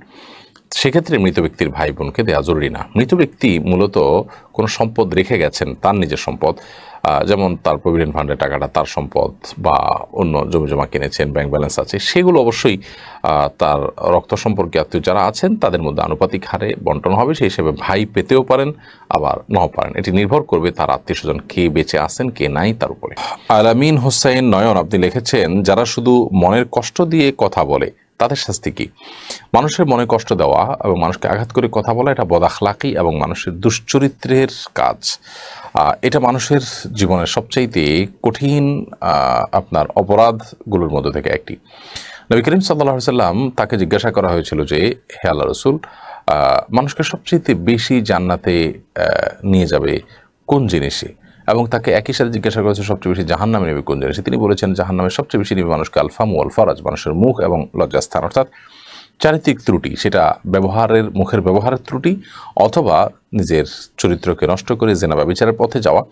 সেক্ষেত্রে মৃত ব্যক্তির ভাই বোনকে দেওয়া জরুরি না। মৃত ব্যক্তি মূলত কোনো সম্পদ রেখে গেছেন, তার নিজের সম্পদ, যেমন তার প্রভিডেন্ট ফান্ডের টাকাটা তার সম্পদ বা অন্য জমি জমা কিনেছেন, ব্যাংক ব্যালেন্স আছে, সেগুলো অবশ্যই তার রক্ত সম্পর্কে আত্মীয় যারা আছেন তাদের মধ্যে আনুপাতিক হারে বন্টন হবে। সেই হিসেবে ভাই পেতেও পারেন, আবার নাও পারেন। এটি নির্ভর করবে তার আত্মীয় স্বজন কে বেঁচে আছেন কে নাই তার উপরে। আলামিন হোসেন নয়ন আপনি লিখেছেন, যারা শুধু মনের কষ্ট দিয়ে কথা বলে তাদের শাস্তি কি? মানুষের মনে কষ্ট দেওয়া এবং মানুষকে আঘাত করে কথা বলা এটা বদাখলাকি এবং মানুষের দুশ্চরিত্রের কাজ। এটা মানুষের জীবনের সবচাইতে কঠিন আপনার অপরাধগুলোর মধ্যে থেকে একটি। নবী করিম সাল্লাল্লাহু আলাইহি সাল্লাম তাকে জিজ্ঞাসা করা হয়েছিল যে, হে আল্লাহ রাসূল, মানুষকে সবচেয়ে বেশি জান্নাতে নিয়ে যাবে কোন জিনিসে, এবং তাকে একই সাথে জিজ্ঞাসা করেছে সবচেয়ে বেশি জাহান্নামে নেবে কোন জিনিসে। তিনি বলেছেন জাহান্নামে সবচেয়ে বেশি নেবে মানুষকে আলফাম ওয়াল ফারাজ, মানুষের মুখ এবং লজ্জাস্থান, অর্থাৎ চারিত্রিক ত্রুটি, সেটা মুখের ব্যবহারের ত্রুটি অথবা নিজের চরিত্রকে নষ্ট করে জেনা বা বিচারের পথে যাওয়া।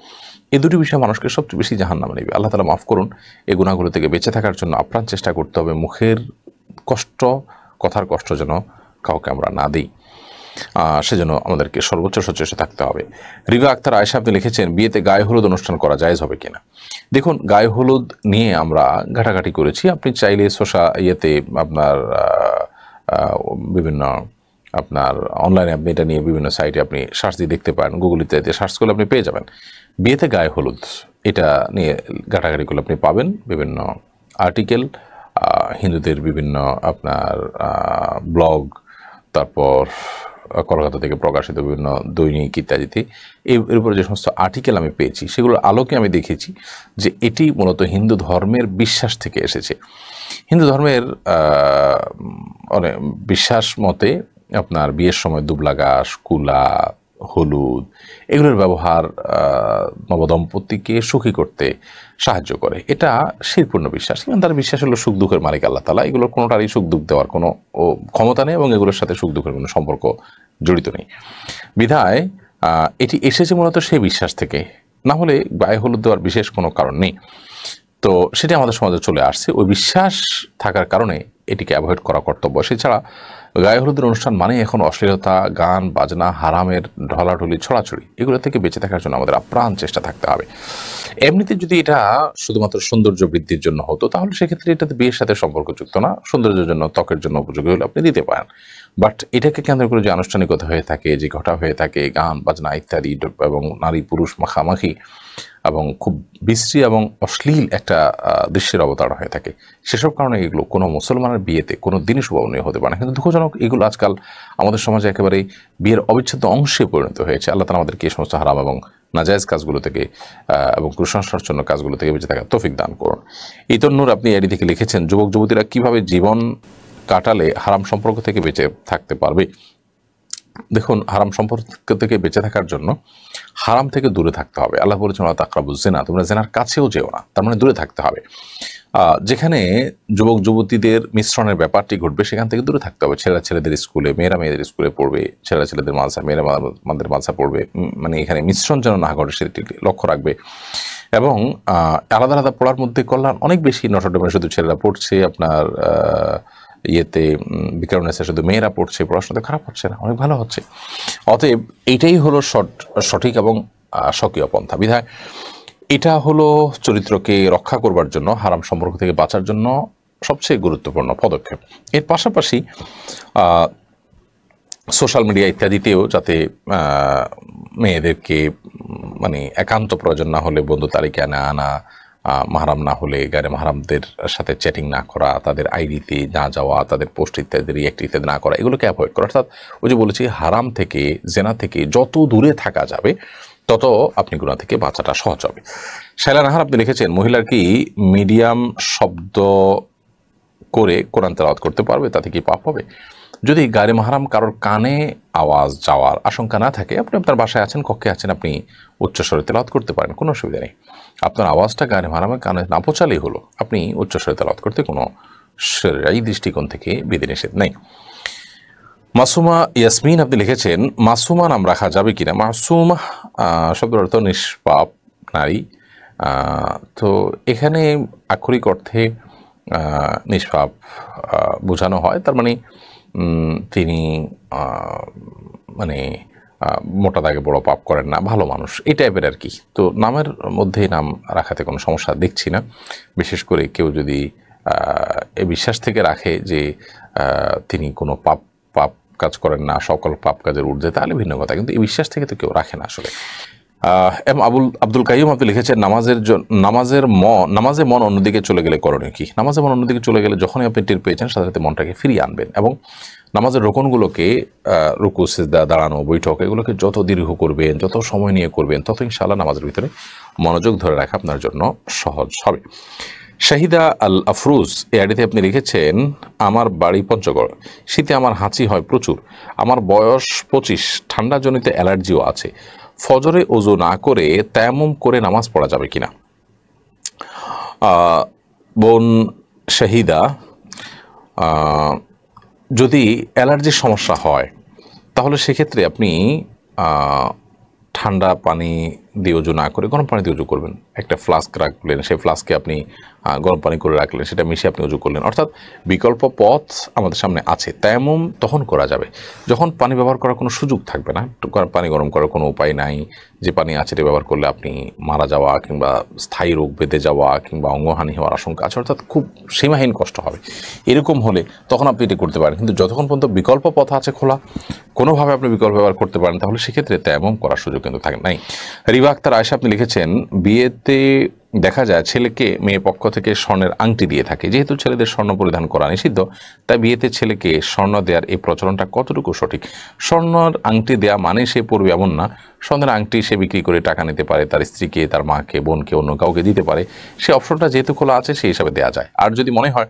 এই দুটি বিষয় মানুষকে সবচেয়ে বেশি জাহান্নামে নেবে। আল্লাহ তাআলা মাফ করুন। এই গুনাহগুলো থেকে বেঁচে থাকার জন্য আপ্রাণ চেষ্টা করতে হবে। মুখের কষ্ট, কথার কষ্ট যেন কাউকে আমরা না দিই, সেজন্য আমাদেরকে সর্বোচ্চ সচেষ্ট থাকতে হবে। রিভা আক্তার আয়েশা আপনি লিখেছেন, বিয়েতে গায়ে হলুদ অনুষ্ঠান করা জায়েজ হবে কিনা? দেখুন, গায়ে হলুদ নিয়ে আমরা ঘাটাঘাটি করেছি। আপনি চাইলে আপনার বিভিন্ন আপনার অনলাইনে আপনি এটা নিয়ে বিভিন্ন সাইটে আপনি সার্চ দিয়ে দেখতে পারেন, গুগল ইত্যাদিতে সার্চ করলে আপনি পেয়ে যাবেন। বিয়েতে গায়ে হলুদ এটা নিয়ে ঘাটাঘাটি করলে আপনি পাবেন বিভিন্ন আর্টিকেল, হিন্দুদের বিভিন্ন আপনার ব্লগ, তারপর কলকাতা থেকে প্রকাশিত বিভিন্ন দৈনিক ইত্যাদিতে এর উপরে যে সমস্ত আর্টিকেল আমি পেয়েছি সেগুলোর আলোকে আমি দেখেছি যে এটি মূলত হিন্দু ধর্মের বিশ্বাস থেকে এসেছে। হিন্দু ধর্মের বিশ্বাস মতে আপনার বিয়ের সময় দুবলা ঘাস, কুলা, হলুদ এগুলোর ব্যবহার নবদম্পতিকে সুখী করতে সাহায্য করে। এটা শিরপূর্ণ বিশ্বাস। এবং তার বিশ্বাস হলো সুখ দুঃখের মালিক আল্লাহ তাআলা। এগুলোর কোনোটারই সুখ দুঃখ দেওয়ার কোনো ক্ষমতা নেই এবং এগুলোর সাথে সুখ দুঃখের কোনো সম্পর্ক জড়িত নেই। বিধায় এটি এসেছে মূলত সেই বিশ্বাস থেকে, না হলে গায়ে হলুদ দেওয়ার বিশেষ কোনো কারণ নেই। তো সেটি আমাদের সমাজে চলে আসছে। ওই বিশ্বাস থাকার কারণে এটিকে অ্যাভয়েড করা কর্তব্য। সেছাড়া গায়ে হলুদের অনুষ্ঠান মানে এখন অশ্লীলতা, গান বাজনা, হারামের ঢলাঢলি, ছড়াছড়ি, এগুলো থেকে বেঁচে থাকার জন্য আমাদের আপ্রাণ চেষ্টা থাকতে হবে। এমনিতে যদি এটা শুধুমাত্র সৌন্দর্য বৃদ্ধির জন্য হতো তাহলে সেক্ষেত্রে এটাতে বিয়ের সাথে সম্পর্কযুক্ত না, সৌন্দর্যের জন্য, ত্বকের জন্য উপযোগী হলে আপনি দিতে পারেন। বাট এটাকে কেন্দ্র করে যে আনুষ্ঠানিকতা হয়ে থাকে, যে ঘটা হয়ে থাকে, গান বাজনা ইত্যাদি এবং নারী পুরুষ মাখামাখি এবং খুব বিশ্রী এবং অশ্লীল একটা দৃশ্যের অবতারণা হয়ে থাকে, সেসব কারণে এগুলো কোনো মুসলমানের বিয়েতে কোনো দিনই শোভনীয় হতে পারে না। কিন্তু দুঃখজনক এগুলো আজকাল আমাদের সমাজে একেবারে বিয়ের অবিচ্ছেদ্য অংশে পরিণত হয়েছে। আল্লাহ তাআলা আমাদেরকে এই সমস্ত হারাম এবং নাজায়েজ কাজগুলো থেকে এবং কুসংস্কারজন্য কাজগুলো থেকে বেঁচে থাকার তৌফিক দান করুন। ইতন্নুর আপনি এডি থেকে লিখেছেন, যুবক যুবতীরা কিভাবে জীবন কাটালে হারাম সম্পর্ক থেকে বেঁচে থাকতে পারবে? দেখুন, হারাম সম্পর্ক থেকে বেঁচে থাকার জন্য হারাম থেকে দূরে থাকতে হবে। আল্লাহ বলেছেন, ওয়া তাকরাবুজ জিনা, তোমরা জিনার কাছেও যেও না, তার মানে দূরে থাকতে হবে। যেখানে যুবক যুবতীদের মিশ্রণের ব্যাপারটি ঘটবে সেখান থেকে দূরে থাকতে হবে। ছেলেরা ছেলেদের স্কুলে, মেয়েরা মেয়েদের স্কুলে পড়বে, ছেলেরা ছেলেদের মাদ্রাসা, মেয়েরা আমাদের মাদ্রাসা পড়বে, মানে এখানে মিশ্রণ যেন না ঘটে সেটি লক্ষ্য রাখবে। এবং আলাদা আলাদা পড়ার মধ্যে কল্যাণ অনেক বেশি। নটরডেমে শুধু ছেলেরা পড়ছে, আপনার বিক্রমনেসে শুধু মেয়েরা পড়ছে, পড়াশোনাতে খারাপ হচ্ছে না, অনেক ভালো হচ্ছে। অতএব এইটাই হলো সঠিক এবং স্বকীয় পন্থা। বিধায় এটা হলো চরিত্রকে রক্ষা করবার জন্য, হারাম সম্পর্ক থেকে বাঁচার জন্য সবচেয়ে গুরুত্বপূর্ণ পদক্ষেপ। এর পাশাপাশি সোশ্যাল মিডিয়া ইত্যাদিতেও যাতে মেয়েদেরকে মানে একান্ত প্রয়োজন না হলে বন্ধু তালিকায় আনা, মাহারাম না হলে গায়ে মাহারামদের সাথে চ্যাটিং না করা, তাদের আইডিতে না যাওয়া, তাদের পোস্ট ইত্যাদি রিঅ্যাক্ট ইত্যাদি না করা, এগুলোকে অ্যাভয়েড করা। অর্থাৎ ওই যে বলেছি, হারাম থেকে, জেনা থেকে যত দূরে থাকা যাবে তত আপনি গুনাহ থেকে বাঁচাটা সহজ হবে। শাইলা নাহার আপনি লিখেছেন, মহিলার কি মিডিয়াম শব্দ করে কোরআন তেলাওয়াত করতে পারবে? তাতে কি পাপ হবে? যদি গায়ে মাহারাম কারোর কানে আওয়াজ যাওয়ার আশঙ্কা না থাকে, আপনি আপনার বাসায় আছেন, কক্ষে আছেন, আপনি উচ্চস্বরে তেলাওয়াত করতে পারেন, কোনো অসুবিধা নেই। আপনার আওয়াজটা গায়ে মাহারামের কানে না পৌঁছালেই হলো, আপনি উচ্চস্বরে তেলাওয়াত করতে কোনো শরীয়ী দৃষ্টিকোণ থেকে বিধিনিষেধ নেই। মাসুমা ইয়াসমিন আপনি লিখেছেন, মাসুমা নাম রাখা যাবে কিনা? মাসুমা শব্দের অর্থ নিষ্পাপ নারী। তো এখানে আক্ষরিক অর্থে নিষ্পাপ বোঝানো হয়, তার মানে তিনি মানে মোটা দাগে বড় পাপ করেন না, ভালো মানুষ, এই টাইপের আর কি। তো নামের মধ্যে নাম রাখাতে কোনো সমস্যা দেখছি না। বিশেষ করে কেউ যদি এই বিশ্বাস থেকে রাখে যে তিনি কোনো পাপ কাজ করেন না, সকল পাপ কাজের ঊর্ধ্বে, তাহলে ভিন্ন কথা। কিন্তু এই বিশ্বাস থেকে তো কেউ রাখে না আসলে। এম আব্দুল কাইয়ুম আপনি লিখেছেন নামাজে মন অন্যদিকে চলে গেলে করণীয় কি? নামাজে মন অন্যদিকে চলে গেলে যখনই আপনি টের পেয়েছেন সাথে সাথে মনটাকে ফিরিয়ে আনবেন এবং নামাজের রোকনগুলোকে রুকু সিজদা দাঁড়ানো বৈঠক এগুলোকে যত দীর্ঘ করবেন, যত সময় নিয়ে করবেন, তত ইনশাআল্লাহ নামাজের ভিতরে মনোযোগ ধরে রাখা আপনার জন্য সহজ হবে। শাহিদা আল আফরুজ এই আইডিতে আপনি লিখেছেন, আমার বাড়ি পঞ্চগড়, শীতে আমার হাঁচি হয় প্রচুর, আমার বয়স 25, ঠান্ডাজনিত অ্যালার্জিও আছে, ফজরে ওযু না করে তায়াম্মুম করে নামাজ পড়া যাবে কিনা? বোন শাহিদা, যদি অ্যালার্জির সমস্যা হয় তাহলে সেক্ষেত্রে আপনি ঠান্ডা পানি দিয়ে ওযু না করে গরম পানি দিয়ে ওযু করবেন। একটা ফ্লাস্ক রাখলেন, সেই ফ্লাস্কে আপনি গরম পানি করে রাখলেন, সেটা মিশিয়ে আপনি ওযু করলেন। অর্থাৎ বিকল্প পথ আমাদের সামনে আছে। তায়াম্মুম তখন করা যাবে যখন পানি ব্যবহার করার কোনো সুযোগ থাকবে না, পানি গরম করার কোনো উপায় নাই, যে পানি আছে এটা ব্যবহার করলে আপনি মারা যাওয়া কিংবা স্থায়ী রোগ বেঁধে যাওয়া কিংবা অঙ্গহানি হওয়ার আশঙ্কা আছে, অর্থাৎ খুব সীমাহীন কষ্ট হবে, এরকম হলে তখন আপনি এটি করতে পারেন। কিন্তু যতক্ষণ পর্যন্ত বিকল্প পথ আছে খোলা, কোনোভাবে আপনি বিকল্প ব্যবহার করতে পারেন, তাহলে সেক্ষেত্রে তায়াম্মুম করার সুযোগ কিন্তু থাকে নাই। রিবা আক্তার আয়েশা আপনি লিখেছেন, বিয়েতে দেখা যায় ছেলেকে মেয়ে পক্ষ থেকে স্বর্ণের আংটি দিয়ে থাকে। যেহেতু ছেলেদের স্বর্ণ পরিধান করা নিষিদ্ধ, তাই বিয়েতে ছেলেকে স্বর্ণ দেওয়ার এই প্রচলনটা কতটুকু সঠিক? স্বর্ণের আংটি দেওয়া মানে সে পড়বে এমন না, স্বর্ণের আংটি সে বিক্রি করে টাকা নিতে পারে, তার স্ত্রীকে, তার মাকে, বোনকে, অন্য কাউকে দিতে পারে। সে অপশনটা যেহেতু খোলা আছে সেই হিসাবে দেওয়া যায়। আর যদি মনে হয়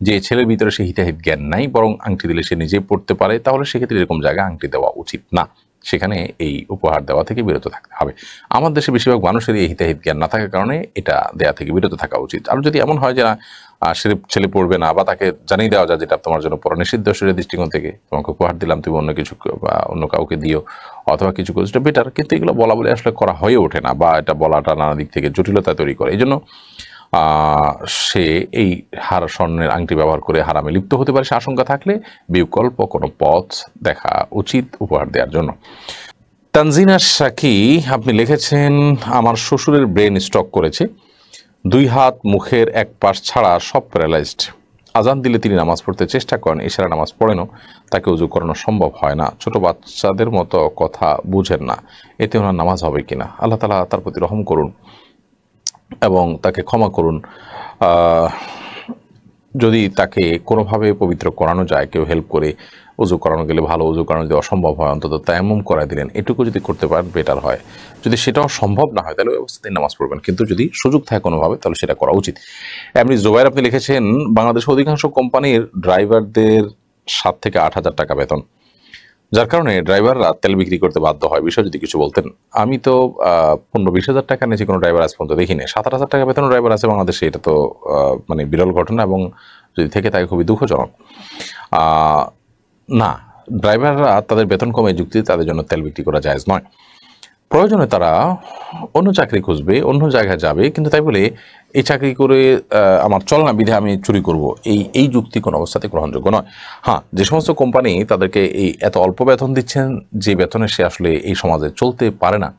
যে ছেলের ভিতরে সে হিতাহিত জ্ঞান নাই, বরং আংটি দিলে সে নিজেই পড়তে পারে, তাহলে সেক্ষেত্রে এরকম জায়গায় আংটি দেওয়া উচিত না, সেখানে এই উপহার দেওয়া থেকে বিরত থাকতে হবে। আমার দেশে বেশিরভাগ মানুষেরই এই হিতাহিত জ্ঞান না থাকার কারণে এটা দেওয়া থেকে বিরত থাকা উচিত। আর যদি এমন হয় যে না ছেলে পড়বে না, বা তাকে জানিয়ে দেওয়া যায় যেটা তোমার জন্য পড়া নিষিদ্ধ শরীরের দৃষ্টিকোণ থেকে, তোমাকে উপহার দিলাম, তুমি অন্য কিছু বা অন্য কাউকে দিও অথবা কিছু করো, সেটা বেটার। কিন্তু এগুলো বলা বলে আসলে করা হয়ে ওঠে না, বা এটা বলাটা নানা দিক থেকে জটিলতা তৈরি করে। এই জন্য সে এই স্বর্ণের আংটি ব্যবহার করে হারামে লিপ্ত হতে পারে, সে আশঙ্কা থাকলে বিকল্প কোনো পথ দেখা উচিত উপহার দেওয়ার জন্য। তানজিনা শাকি আপনি লিখেছেন, আমার শ্বশুরের ব্রেন স্ট্রোক করেছে, 2 হাত মুখের এক পাশ ছাড়া সব প্যারালাইজড। আজান দিলে তিনি নামাজ পড়তে চেষ্টা করেন, ইশারা নামাজ পড়েনও, তাকে উযু করানো সম্ভব হয় না, ছোট বাচ্চাদের মতো কথা বুঝেন না, এতে ওনার নামাজ হবে কিনা? আল্লাহ তাআলা তার প্রতি রহম করুন এবং তাকে ক্ষমা করুন। যদি তাকে কোনোভাবে পবিত্র করানো যায়, কেউ হেল্প করে উযু করানো গেলে ভালো, উযু করানো যদি অসম্ভব হয় অন্তত তায়াম্মুম করায় দিলেন, এটুকু যদি করতে পারেন বেটার হয়। যদি সেটাও সম্ভব না হয় তাহলে ওই অবস্থাতেই নামাজ পড়বেন, কিন্তু যদি সুযোগ থাকে কোনোভাবে তাহলে সেটা করা উচিত। এমনি জুবাইর আপনি লিখেছেন, বাংলাদেশের অধিকাংশ কোম্পানির ড্রাইভারদের 7 থেকে 8,000 টাকা বেতন, যার কারণে ড্রাইভাররা তেল বিক্রি করতে বাধ্য হয়। বিষয় যদি কিছু বলতেন। আমি তো 15-20 হাজার টাকা নিয়েছি কোনো ড্রাইভার আজ পর্যন্ত দেখিনি। 7-8 হাজার টাকা বেতন ড্রাইভার আছে বাংলাদেশে, এটা তো মানে বিরল ঘটনা, এবং যদি থেকে থাকে খুবই দুঃখজনক। না, ড্রাইভাররা তাদের বেতন কমে যুক্তিতে তাদের জন্য তেল বিক্রি করা জায়েজ নয়। প্রয়োজনে তারা অন্য চাকরি খুঁজবে, অন্য জায়গায় যাবে, কিন্তু তাই বলে এই চাকরি করে আমার চল না বিধে আমি চুরি করব, এই যুক্তি কোনো অবস্থাতে গ্রহণযোগ্য নয়। হ্যাঁ, যে সমস্ত কোম্পানি তাদেরকে এই এত অল্প বেতন দিচ্ছেন যে বেতনে সে আসলে এই সমাজে চলতে পারে না,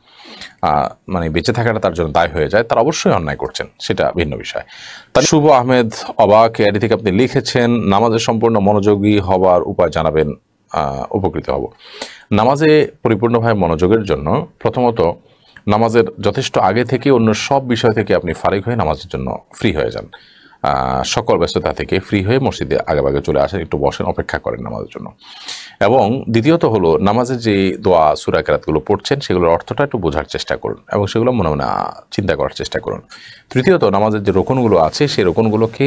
মানে বেঁচে থাকাটা তার জন্য দায় হয়ে যায়, তারা অবশ্যই অন্যায় করছেন, সেটা ভিন্ন বিষয়। তার শুভ আহমেদ অবাক এডি থেকে আপনি লিখেছেন, নামাজের সম্পূর্ণ মনোযোগী হবার উপায় জানাবেন, উপকৃত হব। নামাজে পরিপূর্ণভাবে মনোযোগের জন্য প্রথমত নামাজের যথেষ্ট আগে থেকে অন্য সব বিষয় থেকে আপনি ফারিগ হয়ে নামাজের জন্য ফ্রি হয়ে যান। সকল ব্যস্ততা থেকে ফ্রি হয়ে মসজিদে আগেভাগে চলে আসেন, একটু বসেন, অপেক্ষা করেন নামাজের জন্য। এবং দ্বিতীয়ত হলো নামাজের যে দোয়া সূরা কেরাতগুলো পড়ছেন সেগুলোর অর্থটা একটু বোঝার চেষ্টা করুন এবং সেগুলো মনে মনে চিন্তা করার চেষ্টা করুন। তৃতীয়ত নামাজের যে রোকনগুলো আছে সেই রোকনগুলোকে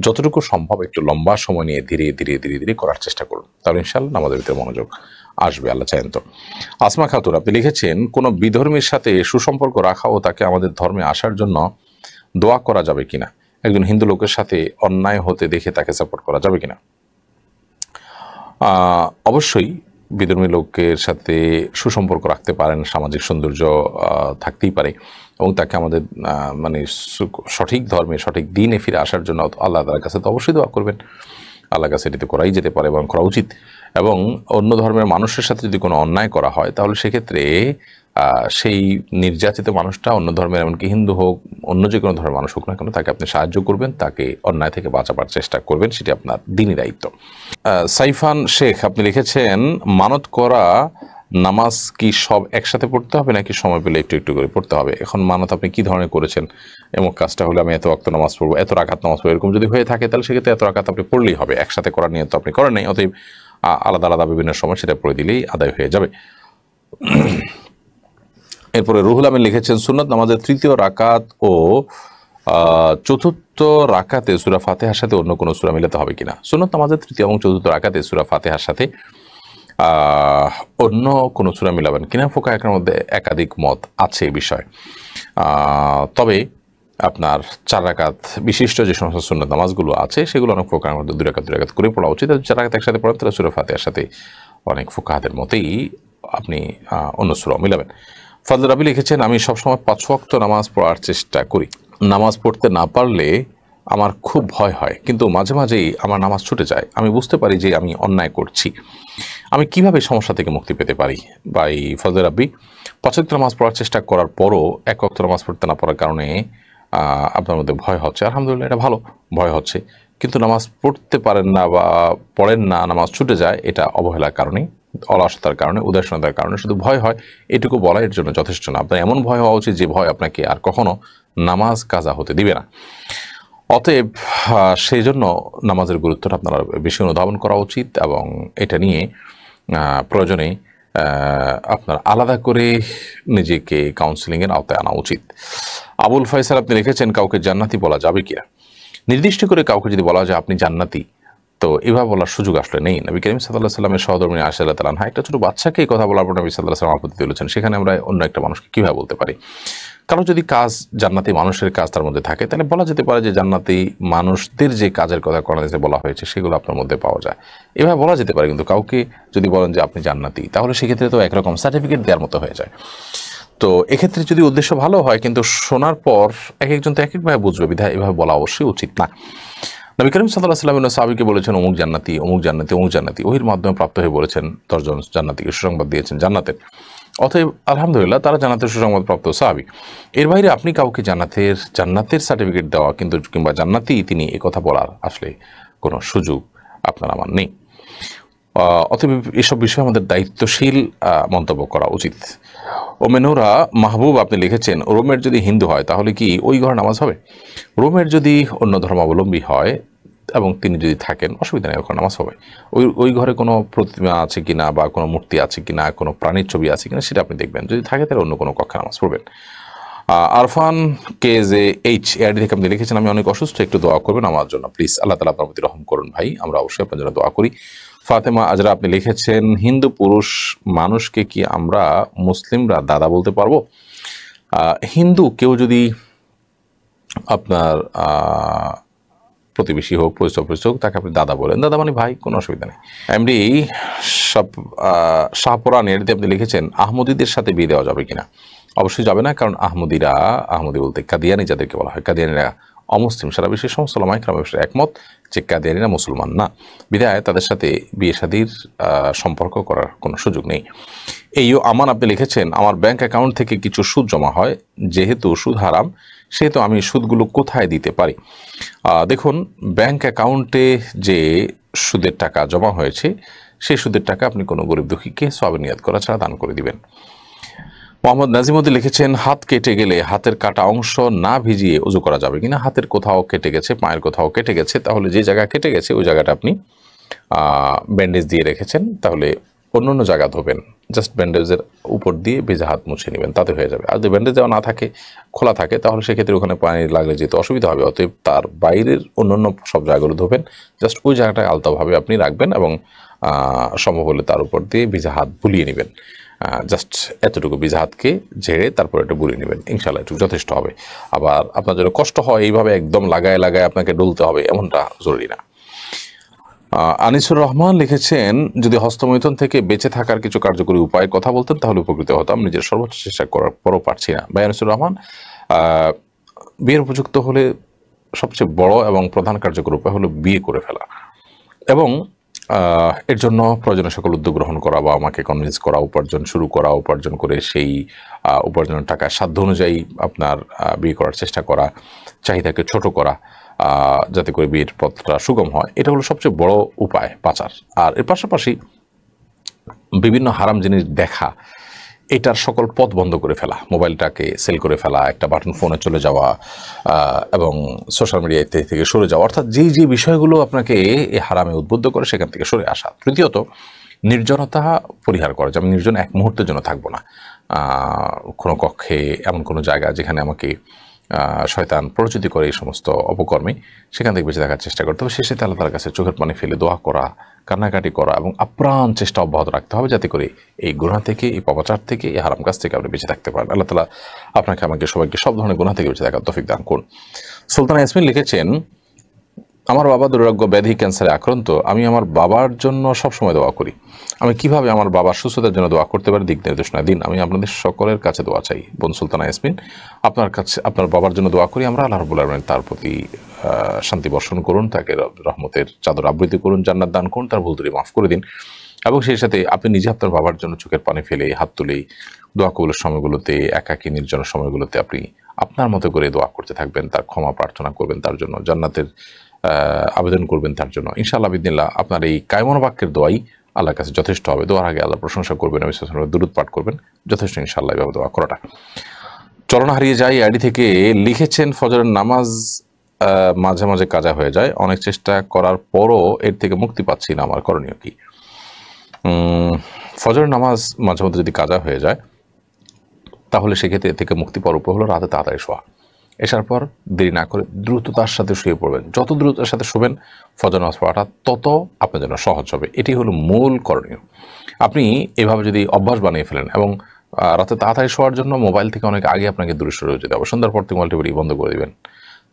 যতটুকু সম্ভব একটু লম্বা সময় নিয়ে ধীরে ধীরে ধীরে ধীরে করার চেষ্টা করুন, তাহলে ইনশাআল্লাহ নামাজের ভিতরে মনোযোগ আসবে, আল্লাহ চাহেন তো। আসমা খাতুন আপনি লিখেছেন, কোনো বিধর্মীর সাথে সুসম্পর্ক রাখা ও তাকে আমাদের ধর্মে আসার জন্য দোয়া করা যাবে কিনা? একজন হিন্দু লোকের সাথে অন্যায় হতে দেখে তাকে সাপোর্ট করা যাবে কিনা? অবশ্যই বিধর্মী লোকের সাথে সুসম্পর্ক রাখতে পারেন, সামাজিক সৌন্দর্য থাকতেই পারে, এবং তাকে আমাদের মানে সঠিক ধর্মে সঠিক দিনে ফিরে আসার জন্য আল্লাহ তাআলার কাছে তো অবশ্যই দোয়া করবেন। আল্লাহর কাছে এটিতে করাই যেতে পারে এবং করা উচিত। এবং অন্য ধর্মের মানুষের সাথে যদি কোনো অন্যায় করা হয় তাহলে সেক্ষেত্রে সেই নির্যাতিত মানুষটা অন্য ধর্মের, এমনকি হিন্দু হোক অন্য যে কোনো ধর্মের মানুষ হোক না কেন, তাকে আপনি সাহায্য করবেন, তাকে অন্যায় থেকে বাঁচাবার চেষ্টা করবেন, সেটি আপনার দিনই দায়িত্ব। সাইফান শেখ আপনি লিখেছেন, মানত করা নামাজ কি সব একসাথে পড়তে হবে নাকি সময় পেলে একটু একটু করে পড়তে হবে? এখন মানত আপনি কি ধরনের করেছেন, এমন কাজটা হলে আমি এত ওয়াক্ত নামাজ পড়বো, এত রাকাত নামাজ পড়বো, এরকম যদি হয়ে থাকে তাহলে সেক্ষেত্রে এত রাকাত আপনি পড়লেই হবে, একসাথে করার নিয়ত আপনি করেন নাই, অতএব আলাদা আলাদা বিভিন্ন সময় সেটা পড়ে দিলেই আদায় হয়ে যাবে। এরপরে রুহুল আমিন লিখেছেন সুন্নত নামাজের তৃতীয় রাকাত ও চতুর্থ রাকাতে সূরা ফাতিহার সাথে অন্য কোনো সূরা মিলাতে হবে কিনা? সুন্নত নামাজের তৃতীয় এবং চতুর্থ রাকাতে সূরা ফাতিহার সাথে অন্য কোনো সূরা মিলাবেন কিনা ফুকাহার মধ্যে একাধিক মত আছে এই বিষয়ে। তবে আপনার 4 রাকাত বিশিষ্ট যে সমস্ত সুন্নত নামাজগুলো আছে সেগুলো অনেক ফুকাহার মধ্যে 2 রাকাত করে পড়া উচিত। 4 রাকাত একসাথে পড়েন তাহলে সূরা ফাতিহার সাথে অনেক ফুকাহাদের মতেই আপনি অন্য সূরা মিলাবেন। ফজল রাবি লিখেছেন আমি সবসময় 5 ওয়াক্ত নামাজ পড়ার চেষ্টা করি, নামাজ পড়তে না পারলে আমার খুব ভয় হয়, কিন্তু মাঝে মাঝেই আমার নামাজ ছুটে যায়, আমি বুঝতে পারি যে আমি অন্যায় করছি, আমি কিভাবে সমস্যা থেকে মুক্তি পেতে পারি? ভাই ফজল রাব্বি, 5 ওয়াক্ত নামাজ পড়ার চেষ্টা করার পরও 1 ওয়াক্ত নামাজ পড়তে না পারার কারণে আপনার মধ্যে ভয় হচ্ছে, আলহামদুলিল্লাহ এটা ভালো, ভয় হচ্ছে, কিন্তু নামাজ পড়তে পারেন না বা পড়েন না, নামাজ ছুটে যায়, এটা অবহেলার কারণে, অলসতার কারণে, উদাসীনতার কারণে শুধু ভয় হয়, এটুকু বলা এর জন্য যথেষ্ট না। আপনার এমন ভয় হওয়া উচিত যে ভয় আপনাকে আর কখনো নামাজ কাজা হতে দিবে না। অতএব সেই জন্য নামাজের গুরুত্বটা আপনারা বেশি অনুধাবন করা উচিত এবং এটা নিয়ে প্রয়োজনে আপনার আলাদা করে নিজেকে কাউন্সিলিংয়ের আওতায় আনা উচিত। আবুল ফয়সাল আপনি লিখেছেন কাউকে জান্নাতি বলা যাবে কিনা? নির্দিষ্ট করে কাউকে যদি বলা যায় আপনি জান্নাতি, তো এভাবে বলার সুযোগ আসলে নেই। নবী করিম সাল্লাল্লাহু আলাইহি ওয়াসাল্লামের সহধর্মিণী আয়েশা রাদিয়াল্লাহু আনহা একটা ছোট বাচ্চাকে এই কথা বলার পর নবী সাল্লাল্লাহু আলাইহি ওয়াসাল্লাম আপত্তি তুলেছেন, সেখানে আমরা অন্য একটা মানুষকে কিভাবে বলতে পারি? কারণ যদি কাজ জান্নাতি মানুষের কাজ তার মধ্যে থাকে তাহলে বলা যেতে পারে যে জান্নাতি মানুষদের যে কাজের কথা কোরআনে বলা হয়েছে সেগুলো আপনার মধ্যে পাওয়া যায়, এভাবে বলা যেতে পারে। কিন্তু কাউকে যদি বলেন যে আপনি জান্নাতি, তাহলে সেক্ষেত্রে তো একরকম সার্টিফিকেট দেওয়ার মতো হয়ে যায়। তো এক্ষেত্রে যদি উদ্দেশ্য ভালো হয়, কিন্তু শোনার পর এক একজন তো এক একভাবে বুঝবে, বিধায় এভাবে বলা অবশ্যই উচিত না। নবী করিম সাল্লাল্লাহু আলাইহি ওয়াসাল্লাম সাহাবীকে বলেছেন অমুক জান্নাতি, অমুক জান্নাতি, অমুক জান্নাতি, ওহির মাধ্যমে প্রাপ্ত হয়ে বলেছেন 10 জন জান্নাতিকে সুসংবাদ দিয়েছেন জান্নাতের। অতএব আলহামদুলিল্লাহ তারা জান্নাতের সুসংবাদ প্রাপ্ত সাহাবী। এর বাইরে আপনি কাউকে জান্নাতের সার্টিফিকেট দেওয়া কিন্তু কিংবা জান্নাতি তিনি এ কথা বলার আসলে কোনো সুযোগ আপনার আমার নেই। অতএব এসব বিষয়ে আমাদের দায়িত্বশীল মন্তব্য করা উচিত। ওমেনুরা মাহবুব আপনি লিখেছেন রোমের যদি হিন্দু হয় তাহলে কি ওই ঘরে নামাজ হবে? রোমের যদি অন্য ধর্মাবলম্বী হয় এবং তিনি যদি থাকেন অসুবিধা নেই, ওখানে নামাজ হবে। ওই ঘরে কোনো প্রতিমা আছে কিনা বা কোনো মূর্তি আছে কিনা, কোনো প্রাণীর ছবি আছে কিনা সেটা আপনি দেখবেন, যদি থাকে তাহলে অন্য কোনো কক্ষে নামাজ পড়বেন। আরফান KJH এআইডি থেকে আপনি লিখেছেন আমি অনেক অসুস্থ, একটু দোয়া করবেন আমার জন্য প্লিজ, আল্লাহ তাআলা আপনার প্রতি রহম করুন ভাই, আমরা অবশ্যই আপনার জন্য দোয়া করি। ফাতেমা আজরা আপনি লিখেছেন হিন্দু পুরুষ মানুষকে কি আমরা মুসলিমরা দাদা বলতে পারবো? হিন্দু কেউ যদি আপনার প্রতিবেশী হোক, পরিচয় হোক, তাকে আপনি দাদা বলেন, দাদা মানে ভাই, কোনো অসুবিধা নেই। এমডি শাহপুরান এরতে আপনি লিখেছেন আহমদীদের সাথে বিয়ে দেওয়া যাবে কিনা? অবশ্যই যাবে না, কারণ আহমদী বলতে কাদিয়ানি যাদেরকে বলা হয়, কাদিয়ানিরা অমুসলিম, সারা বিশ্বের সমস্ত ওলামা ইকরামের একমত যে কাদিয়ানিরা মুসলমান না, বিধায় তাদের সাথে বিয়ে শাদীর সম্পর্ক করার কোনো সুযোগ নেই। এইও আমান আপনি লিখেছেন আমার ব্যাংক অ্যাকাউন্ট থেকে কিছু সুদ জমা হয়, যেহেতু সুদ হারাম সেহেতু আমি সুদগুলো কোথায় দিতে পারি? দেখুন, ব্যাংক অ্যাকাউন্টে যে সুদের টাকা জমা হয়েছে সেই সুদের টাকা আপনি কোনো গরিব দুঃখীকে সওয়াবের নিয়াত করা ছাড়া দান করে দিবেন। মোহাম্মদ নাজিমুদ্দিন লিখেছেন হাত কেটে গেলে হাতের কাটা অংশ না ভিজিয়ে ওযু করা যাবে কিনা? হাতের কোথাও কেটে গেছে, পায়ের কোথাও কেটে গেছে, তাহলে যে জায়গা কেটে গেছে ওই জায়গাটা আপনি ব্যান্ডেজ দিয়ে রেখেছেন, তাহলে অন্য জায়গা ধোবেন, জাস্ট ব্যান্ডেজের উপর দিয়ে ভেজা হাত মুছে নেবেন, তাতে হয়ে যাবে। আর যদি ব্যান্ডেজ দেওয়া না থাকে, খোলা থাকে, তাহলে সেক্ষেত্রে ওখানে পানি লাগলে যেতে অসুবিধা হবে। অতএব তার বাইরের অন্য সব জায়গাগুলো ধোবেন, জাস্ট ওই জায়গাটায় আলতাভাবে আপনি রাখবেন এবং সম্ভব হলে তার উপর দিয়ে ভেজা হাত বুলিয়ে নেবেন, জাস্ট এতটুকু ভেজা হাতকে ঝেড়ে তারপর একটু বুলিয়ে নেবেন, ইনশাআল্লাহ একটু যথেষ্ট হবে। আবার আপনার যদি কষ্ট হয় এইভাবে একদম লাগায় আপনাকে ডলতে হবে এমনটা জরুরি না। আনিসুর রহমান লিখেছেন যদি হস্তমৈথুন থেকে বেঁচে থাকার কিছু কার্যকরী উপায়ের কথা বলতেন তাহলে উপকৃত হতাম, নিজের সর্বোচ্চ চেষ্টা করার পরও পারছি না। ভাই আনিসুর রহমান, বিয়ের উপযুক্ত হলে সবচেয়ে বড় এবং প্রধান কার্যকর উপায় হলো বিয়ে করে ফেলা এবং এর জন্য প্রয়োজনীয় সকল উদ্যোগ গ্রহণ করা, বা আমাকে কনভিন্স করা, উপার্জন শুরু করা, উপার্জন করে সেই উপার্জনের টাকা সাধ্য অনুযায়ী আপনার বিয়ে করার চেষ্টা করা, চাহিদাকে ছোট করা, যাতে করে বিয়ের পথটা সুগম হয়, এটা হলো সবচেয়ে বড় উপায় বাঁচার। আর এর পাশাপাশি বিভিন্ন হারাম জিনিস দেখা, এটার সকল পথ বন্ধ করে ফেলা, মোবাইলটাকে সেল করে ফেলা, একটা বাটন ফোনে চলে যাওয়া এবং সোশ্যাল মিডিয়া থেকে সরে যাওয়া, অর্থাৎ যে বিষয়গুলো আপনাকে এই হারামে উদ্বুদ্ধ করে সেখান থেকে সরে আসা। তৃতীয়ত নির্জনতা পরিহার করা, যে আমি নির্জন এক মুহূর্তের জন্য থাকবো না, কোনো কক্ষে, এমন কোনো জায়গা যেখানে আমাকে শয়তান প্ররোচিত করে এই সমস্ত অপকর্মে, সেখান থেকে বেঁচে থাকার চেষ্টা করতে হবে। শেষে আল্লাহ তাআলার কাছে চোখের পানি ফেলে দোয়া করা, কান্নাকাটি করা এবং আপ্রাণ চেষ্টা অব্যাহত রাখতে হবে যাতে করে এই গুনাহ থেকে, এই পাপাচার থেকে, এই হারাম কাজ থেকে আপনি বেঁচে থাকতে পারেন। আল্লাহ তাআলা আপনাকে আমাকে সবাইকে সব ধরনের গুনাহ থেকে বেঁচে থাকার তৌফিক দান করুন। সুলতানা ইয়াসমিন লিখেছেন, আমার বাবা দুরারোগ্য ব্যাধি ক্যান্সারে আক্রান্ত। আমি আমার বাবার জন্য সবসময় দোয়া করি। আমি কিভাবে আমার বাবার সুস্থতার জন্য দোয়া করতে পারি, দিক নির্দেশনা দিন। আমি আপনাদের সকলের কাছে দোয়া চাই। বোন সুলতানা ইয়াসমিন, আপনার কাছে, আপনার বাবার জন্য দোয়া করি আমরা। আল্লাহ রাব্বুল আলামিন তার প্রতি শান্তি বর্ষণ করুন, তাকে রহমতের চাদর আবৃত করুন, জান্নাত দান করুন, তার ভুল ত্রুটি মাফ করে দিন। এবং সেই সাথে আপনি নিজে আপনার বাবার জন্য চোখের পানি ফেলে, হাত তুলে, দোয়া কবুলের সময়গুলোতে, একাকী নির্জন সময়গুলোতে আপনি আপনার মতো করে দোয়া করতে থাকবেন, তার ক্ষমা প্রার্থনা করবেন, তার জন্য জান্নাতের আবেদন করবেন তার জন্য। ইনশাআল্লাহ বিদিনিল্লাহ আপনার এই কায়মন বাক্যের দোয়াই আল্লাহর কাছে যথেষ্ট হবে। দোয়ার আগে আল্লাহর প্রশংসা করবেন, দুরূদ পাঠ করবেন, যথেষ্ট ইনশাআল্লাহ এভাবে দোয়া করাটা। চলন হারিয়ে যায় আইডি থেকে লিখেছেন, ফজরের নামাজ মাঝে মাঝে কাজা হয়ে যায়, অনেক চেষ্টা করার পরও এর থেকে মুক্তি পাচ্ছি না, আমার করণীয় কি? ফজরের নামাজ মাঝে মধ্যে যদি কাজা হয়ে যায় তাহলে সেক্ষেত্রে এর থেকে মুক্তি পাওয়ার উপায় হলো রাতে তাড়াতাড়ি শোয়া। এসার পর দেরি না করে দ্রুততার সাথে শুয়ে পড়বেন। যত দ্রুততার সাথে শোবেন ফজর নামাজ পড়াটা তত আপনার জন্য সহজ হবে। এটি হলো মূল করণীয়। আপনি এভাবে যদি অভ্যাস বানিয়ে ফেলেন এবং রাতে তাড়াতাড়ি শোয়ার জন্য মোবাইল থেকে অনেক আগে আপনাকে দূরে সরে যেতে হবে। সন্ধ্যার পর থেকে মোবাইল টিভি বন্ধ করে দেবেন।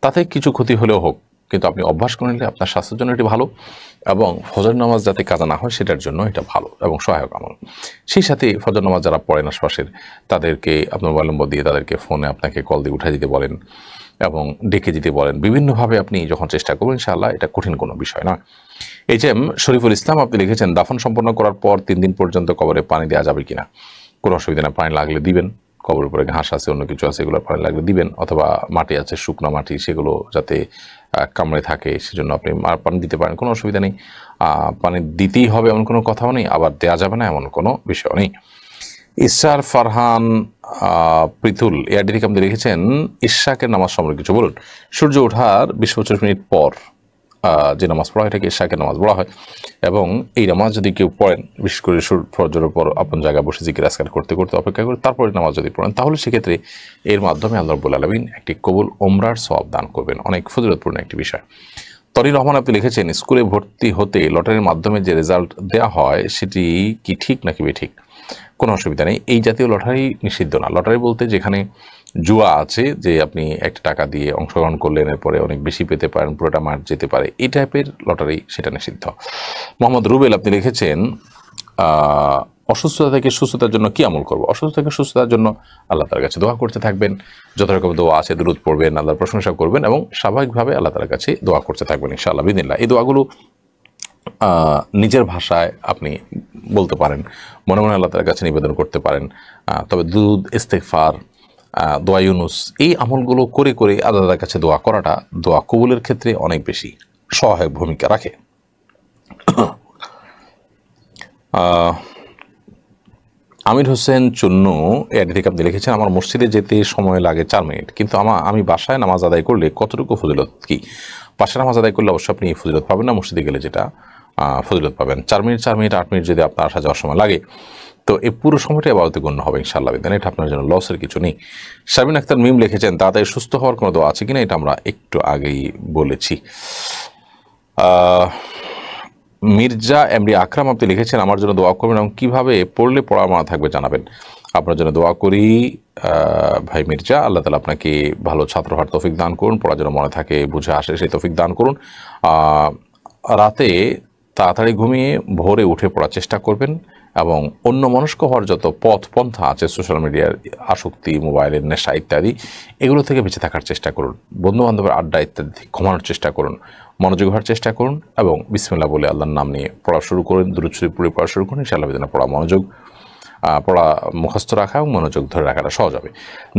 তাতে কিছু ক্ষতি হলেও হোক, কিন্তু আপনি অভ্যাস করে নিলে আপনার স্বাস্থ্যের জন্য এটি ভালো এবং ফজর নামাজ যাতে কাজা না হয় সেটার জন্য এটা ভালো এবং সহায়ক আমল। সেই সাথে ফজর নামাজ যারা পড়েন আশপাশের, তাদেরকে আপনার মোবাইল নম্বর দিয়ে তাদেরকে ফোনে আপনাকে কল দিয়ে উঠে দিতে বলেন এবং ডেকে দিতে বলেন। বিভিন্নভাবে আপনি যখন চেষ্টা করবেন ইনশাআল্লাহ এটা কঠিন কোনো বিষয় না। HM শরীফুল ইসলাম আপনি লিখেছেন, দাফন সম্পন্ন করার পর 3 দিন পর্যন্ত কবরে পানি দেওয়া যাবে কিনা? কোনো অসুবিধা না, পানি লাগলে দিবেন। কবরের উপরে ঘাস আছে, অন্য কিছু আছে, এগুলো পানি লাগলে দিবেন। অথবা মাটি আছে, শুকনো মাটি, সেগুলো যাতে কামড়ে থাকে সেজন্য আপনি পানি দিতে পারেন, কোনো অসুবিধা নেই। পানি দিতেই হবে এমন কোনো কথাও নেই, আবার দেওয়া যাবে না এমন কোনো বিষয় নেই। ইশার ফারহান পৃথুল এআরডি থেকে আপনি লিখেছেন, ইশাকের নামাজ সম্পর্কে কিছু বলুন। সূর্য ওঠার 20-25 মিনিট পর যে নামাজ পড়া হয় এটাকে ইশাকের নামাজ বলা হয় এবং এই নামাজ যদি কেউ পড়েন, বিশেষ করে ফজরের পর আপন জায়গায় বসে জিকির আজকার করতে করতে অপেক্ষা করে তারপরে নামাজ যদি পড়েন, তাহলে সেক্ষেত্রে এর মাধ্যমে আল্লাহ রাব্বুল আলামিন একটি কবুল ওমরার সওয়াব দান করবেন। অনেক ফজিলতপূর্ণ একটি বিষয়। তরির রহমান আপনি লিখেছেন, স্কুলে ভর্তি হতে লটারির মাধ্যমে যে রেজাল্ট দেওয়া হয় সেটি কি ঠিক নাকি বেঠিক? কোনো অসুবিধা নেই, এই জাতীয় লটারি নিষিদ্ধ না। লটারি বলতে যেখানে জুয়া আছে, যে আপনি একটা টাকা দিয়ে অংশগ্রহণ করলেন এরপরে অনেক বেশি পেতে পারেন, পুরোটা মার যেতে পারে, এই টাইপের লটারি, সেটা নিষিদ্ধ। মোহাম্মদ রুবেল আপনি লিখেছেন, অসুস্থতা থেকে সুস্থতার জন্য কি আমল করবো? অসুস্থতা থেকে সুস্থতার জন্য আল্লাহ তাআলার কাছে দোয়া করতে থাকবেন, যত রকম দোয়া আছে দুরূদ পড়বেন, আল্লাহর প্রশংসা করবেন এবং স্বাভাবিকভাবে আল্লাহ তাআলার কাছে দোয়া করতে থাকবেন ইনশাআল্লাহ বিদিনিল্লাহ। এই দোয়াগুলো নিজের ভাষায় আপনি বলতে পারেন, মনে মনে আল্লাহ তাআলার কাছে নিবেদন করতে পারেন। তবে দুরূদ, ইস্তেগফার, দোয়া ইউনুস, এই আমলগুলো করে করে আল্লাহ তাআলার কাছে দোয়া করাটা দোয়া কবুলের ক্ষেত্রে অনেক বেশি সহায়ক ভূমিকা রাখে। আমির হোসেন চুন্নু এআরডি থেকে আপনি লিখেছেন, আমার মসজিদে যেতে সময় লাগে 4 মিনিট, কিন্তু আমি বাসায় নামাজ আদায় করলে কতটুকু ফজিলত কি? বাসায় নামাজ আদায় করলে অবশ্যই আপনি ফজিলত পাবেন না, মসজিদে গেলে যেটা ফজিলত পাবেন। 4 মিনিট 8 মিনিট যদি আপনার আসা যাওয়ার সময় লাগে, তো এই পুরো সময়টা ইবাদতে গণ্য হবে ইনশাআল্লাহ বিধান। এটা আপনার জন্য লসের কিছু নেই। শারমিন আক্তার মিম লিখেছেন, তাড়াতাড়ি সুস্থ হওয়ার কোনো দোয়া আছে কিনা? এটা আমরা একটু আগেই বলেছি। মির্জা এমডি আকরাম আপনি লিখেছেন, আমার জন্য দোয়া করবেন এবং কীভাবে পড়লে পড়া মনে থাকবে জানাবেন। আপনার জন্য দোয়া করি ভাই মির্জা, আল্লাহ তাআলা আপনাকে ভালো ছাত্র হওয়ার তৌফিক দান করুন, পড়ার জন্য মনে থাকে, বুঝে আসে সেই তৌফিক দান করুন। রাতে তাড়াতাড়ি ঘুমিয়ে ভোরে উঠে পড়ার চেষ্টা করবেন এবং অন্য মনস্ক হওয়ার যত পন্থা আছে, সোশ্যাল মিডিয়ার আসক্তি, মোবাইলের নেশা ইত্যাদি, এগুলো থেকে বেঁচে থাকার চেষ্টা করুন। বন্ধুবান্ধবের আড্ডা ইত্যাদি ঘুমানোর চেষ্টা করুন, মনোযোগ হওয়ার চেষ্টা করুন এবং বিসমিল্লাহ বলে আল্লাহর নাম নিয়ে পড়া শুরু করুন, দুরূদ শরীফ পড়ে পড়া শুরু করুন। ইনশাআল্লাহ বিদিনা পড়া মুখস্থ রাখা এবং মনোযোগ ধরে রাখাটা সহজ হবে।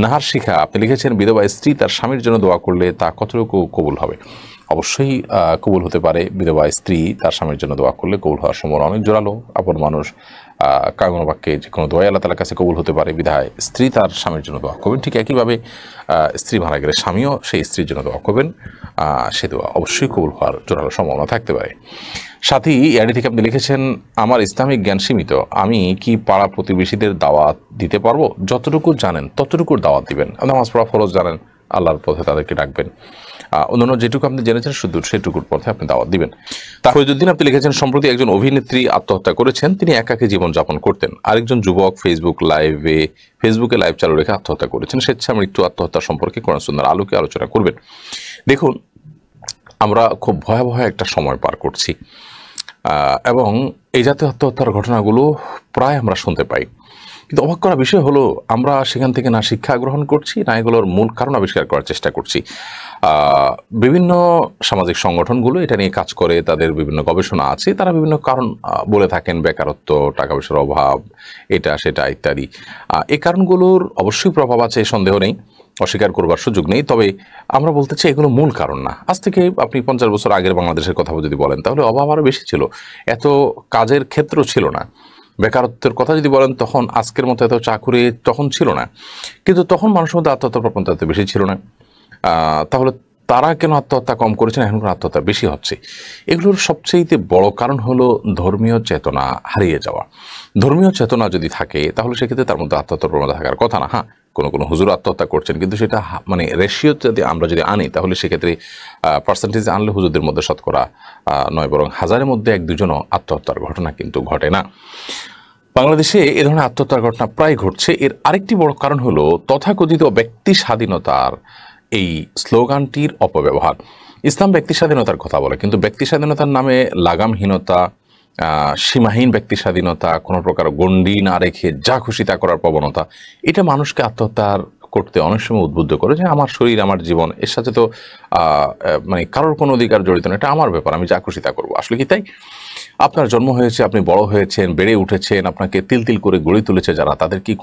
নাহার শিখা আপনি লিখেছেন, বিধবা স্ত্রী তার স্বামীর জন্য দোয়া করলে তা কতটুকু কবুল হবে? অবশ্যই কবুল হতে পারে। বিধবা স্ত্রী তার স্বামীর জন্য দোয়া করলে কবুল হওয়ার সম্ভাবনা অনেক জোরালো। আপন মানুষ কাগন বাক্যে যে কোনো দোয়াই আল্লাহ তাআলার কাছে কবুল হতে পারে, বিধায় স্ত্রী তার স্বামীর জন্য দোয়া করবেন। ঠিক একইভাবে স্ত্রী মারা গেলে স্বামীও সেই স্ত্রীর জন্য দোয়া করবেন, সে দোয়া অবশ্যই কবুল হওয়ার জোরালো সম্ভাবনা থাকতে পারে। সাথী এআডি থেকে আপনি লিখেছেন, আমার ইসলামিক জ্ঞান সীমিত, আমি কি পাড়া প্রতিবেশীদের দাওয়াত দিতে পারবো? যতটুকু জানেন ততটুকুর দাওয়াত দিবেন। নামাজ পড়া ফরজ জানেন, আল্লাহর পথে তাদেরকে ডাকবেন। অন্যান্য যেটুকু আপনি জেনেছেন শুধু সেটুকুর পথে আপনি দাওয়াত দিবেন। তাহজুদ্দিন আপনি লিখেছেন, সম্প্রতি একজন অভিনেত্রী আত্মহত্যা করেছেন। তিনি একাকী জীবনযাপন করতেন। আরেকজন যুবক ফেসবুকে লাইভ চালু রেখে আত্মহত্যা করেছেন। স্বেচ্ছা মৃত্যু আত্মহত্যা সম্পর্কে কোরআন সুন্নাহর আলোকে আলোচনা করবেন। দেখুন, আমরা খুব ভয়াবহ একটা সময় পার করছি এবং এই জাতীয় আত্মহত্যার ঘটনাগুলো প্রায় আমরা শুনতে পাই। কিন্তু অবাক করা বিষয় হলো, আমরা সেখান থেকে না শিক্ষা গ্রহণ করছি, না এগুলোর মূল কারণ আবিষ্কার করার চেষ্টা করছি। বিভিন্ন সামাজিক সংগঠনগুলো এটা নিয়ে কাজ করে, তাদের বিভিন্ন গবেষণা আছে, তারা বিভিন্ন কারণ বলে থাকেন, বেকারত্ব, টাকা পয়সার অভাব, এটা সেটা ইত্যাদি। এই কারণগুলোর অবশ্যই প্রভাব আছে, সন্দেহ নেই, অস্বীকার করবার সুযোগ নেই। তবে আমরা বলতে চাই এগুলো মূল কারণ না। আজ থেকে আপনি 50 বছর আগের বাংলাদেশের কথা যদি বলেন, তাহলে অভাব আরও বেশি ছিল, এত কাজের ক্ষেত্র ছিল না। বেকারত্বের কথা যদি বলেন, তখন আজকের মতো এত চাকুরি তখন ছিল না, কিন্তু তখন মানুষের মধ্যে আত্মহত্যার প্রবণতা এত বেশি ছিল না। তাহলে তারা কেন আত্মহত্যা কম করেছেন, এখন আত্মহত্যা বেশি হচ্ছে? এগুলোর সবচেয়ে বড় কারণ হলো ধর্মীয় চেতনা হারিয়ে যাওয়া। ধর্মীয় চেতনা যদি থাকে তাহলে সেক্ষেত্রে তার মধ্যে আত্মহত্যার প্রবণতা থাকার কথা না। হ্যাঁ, কোনো হুজুর আত্মহত্যা করছেন, কিন্তু সেটা মানে রেশিও যদি আমরা আনি, তাহলে সেক্ষেত্রে পার্সেন্টেজ আনলে হুজুরদের মধ্যে শতকরা নয়, বরং হাজারের মধ্যে 1-2 আত্মহত্যার ঘটনা কিন্তু ঘটে না। বাংলাদেশে এ ধরনের আত্মহত্যার ঘটনা প্রায় ঘটছে। এর আরেকটি বড় কারণ হলো তথাকথিত ব্যক্তি স্বাধীনতার এই স্লোগানটির অপব্যবহার। ইসলাম ব্যক্তি স্বাধীনতার কথা বলে, কিন্তু ব্যক্তি স্বাধীনতার নামে লাগামহীনতা, সীমাহীন ব্যক্তি স্বাধীনতা, কোনো প্রকার গণ্ডি না রেখে যা খুশি তা করার প্রবণতা, এটা মানুষকে আত্মহত্যার করতে অনেক সময় উদ্বুদ্ধ করে, যে আমার শরীর, আমার জীবন, এর সাথে তো মানে কারোর কোনো অধিকার জড়িত না, এটা আমার ব্যাপার, আমি যা খুশি তা করবো। আসলে কি তাই? আপনার জন্ম হয়েছে, আপনি বড় হয়েছেন, বেড়ে উঠেছেন, আপনাকে তিল তিল করে গড়ে তুলেছে যারা, তাদের কি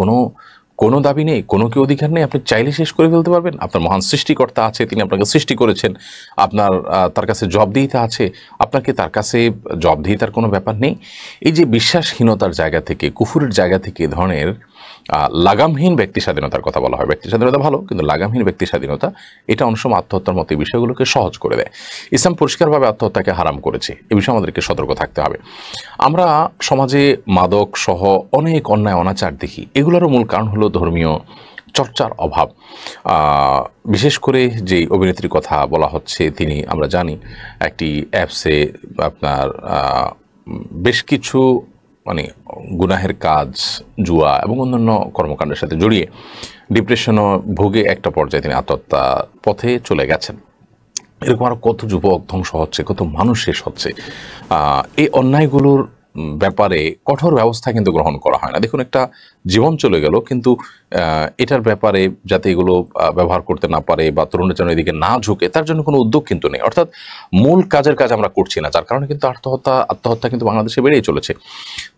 কোনো দাবি নেই, কোনো কি অধিকার নেই? আপনি চাইলে শেষ করে ফেলতে পারবেন? আপনার মহান সৃষ্টিকর্তা আছে, তিনি আপনাকে সৃষ্টি করেছেন, আপনার তার কাছে জবাবদিহিতা আছে, আপনাকে তার কাছে জবাবদিহিতার কোনো ব্যাপার নেই? এই যে বিশ্বাসহীনতার জায়গা থেকে, কুফুরের জায়গা থেকে এ ধরনের লাগামহীন ব্যক্তি স্বাধীনতার কথা বলা হয়। ব্যক্তি স্বাধীনতা ভালো, কিন্তু লাগামহীন ব্যক্তি স্বাধীনতা এটা অনেক সময় আত্মহত্যার মতো এই বিষয়গুলোকে সহজ করে দেয়। ইসলাম পরিষ্কারভাবে আত্মহত্যাকে হারাম করেছে, এ বিষয়ে আমাদেরকে সতর্ক থাকতে হবে। আমরা সমাজে মাদক সহ অনেক অন্যায় অনাচার দেখি, এগুলোরও মূল কারণ হলো ধর্মীয় চর্চার অভাব। বিশেষ করে যে অভিনেত্রীর কথা বলা হচ্ছে, তিনি আমরা জানি একটি অ্যাপসে আপনার বেশ কিছু মানে গুনাহের কাজ, জুয়া এবং অন্যান্য কর্মকাণ্ডের সাথে জড়িয়ে ডিপ্রেশনও ভোগে একটা পর্যায়ে তিনি আত্মহত্যা পথে চলে গেছেন। এরকম আরও কত যুবক ধ্বংস হচ্ছে, কত মানুষ শেষ হচ্ছে। এই অন্যায়গুলোর ব্যাপারে কঠোর ব্যবস্থা কিন্তু গ্রহণ করা হয় না। দেখুন, একটা জীবন চলে গেল, কিন্তু এটার ব্যাপারে যাতে এগুলো ব্যবহার করতে না পারে বা তরুণের যেন এদিকে না ঝুঁকে, তার জন্য কোনো উদ্যোগ কিন্তু নেই। অর্থাৎ মূল কাজের কাজ আমরা করছি না, যার কারণে কিন্তু আত্মহত্যা কিন্তু বাংলাদেশে বেড়েই চলেছে।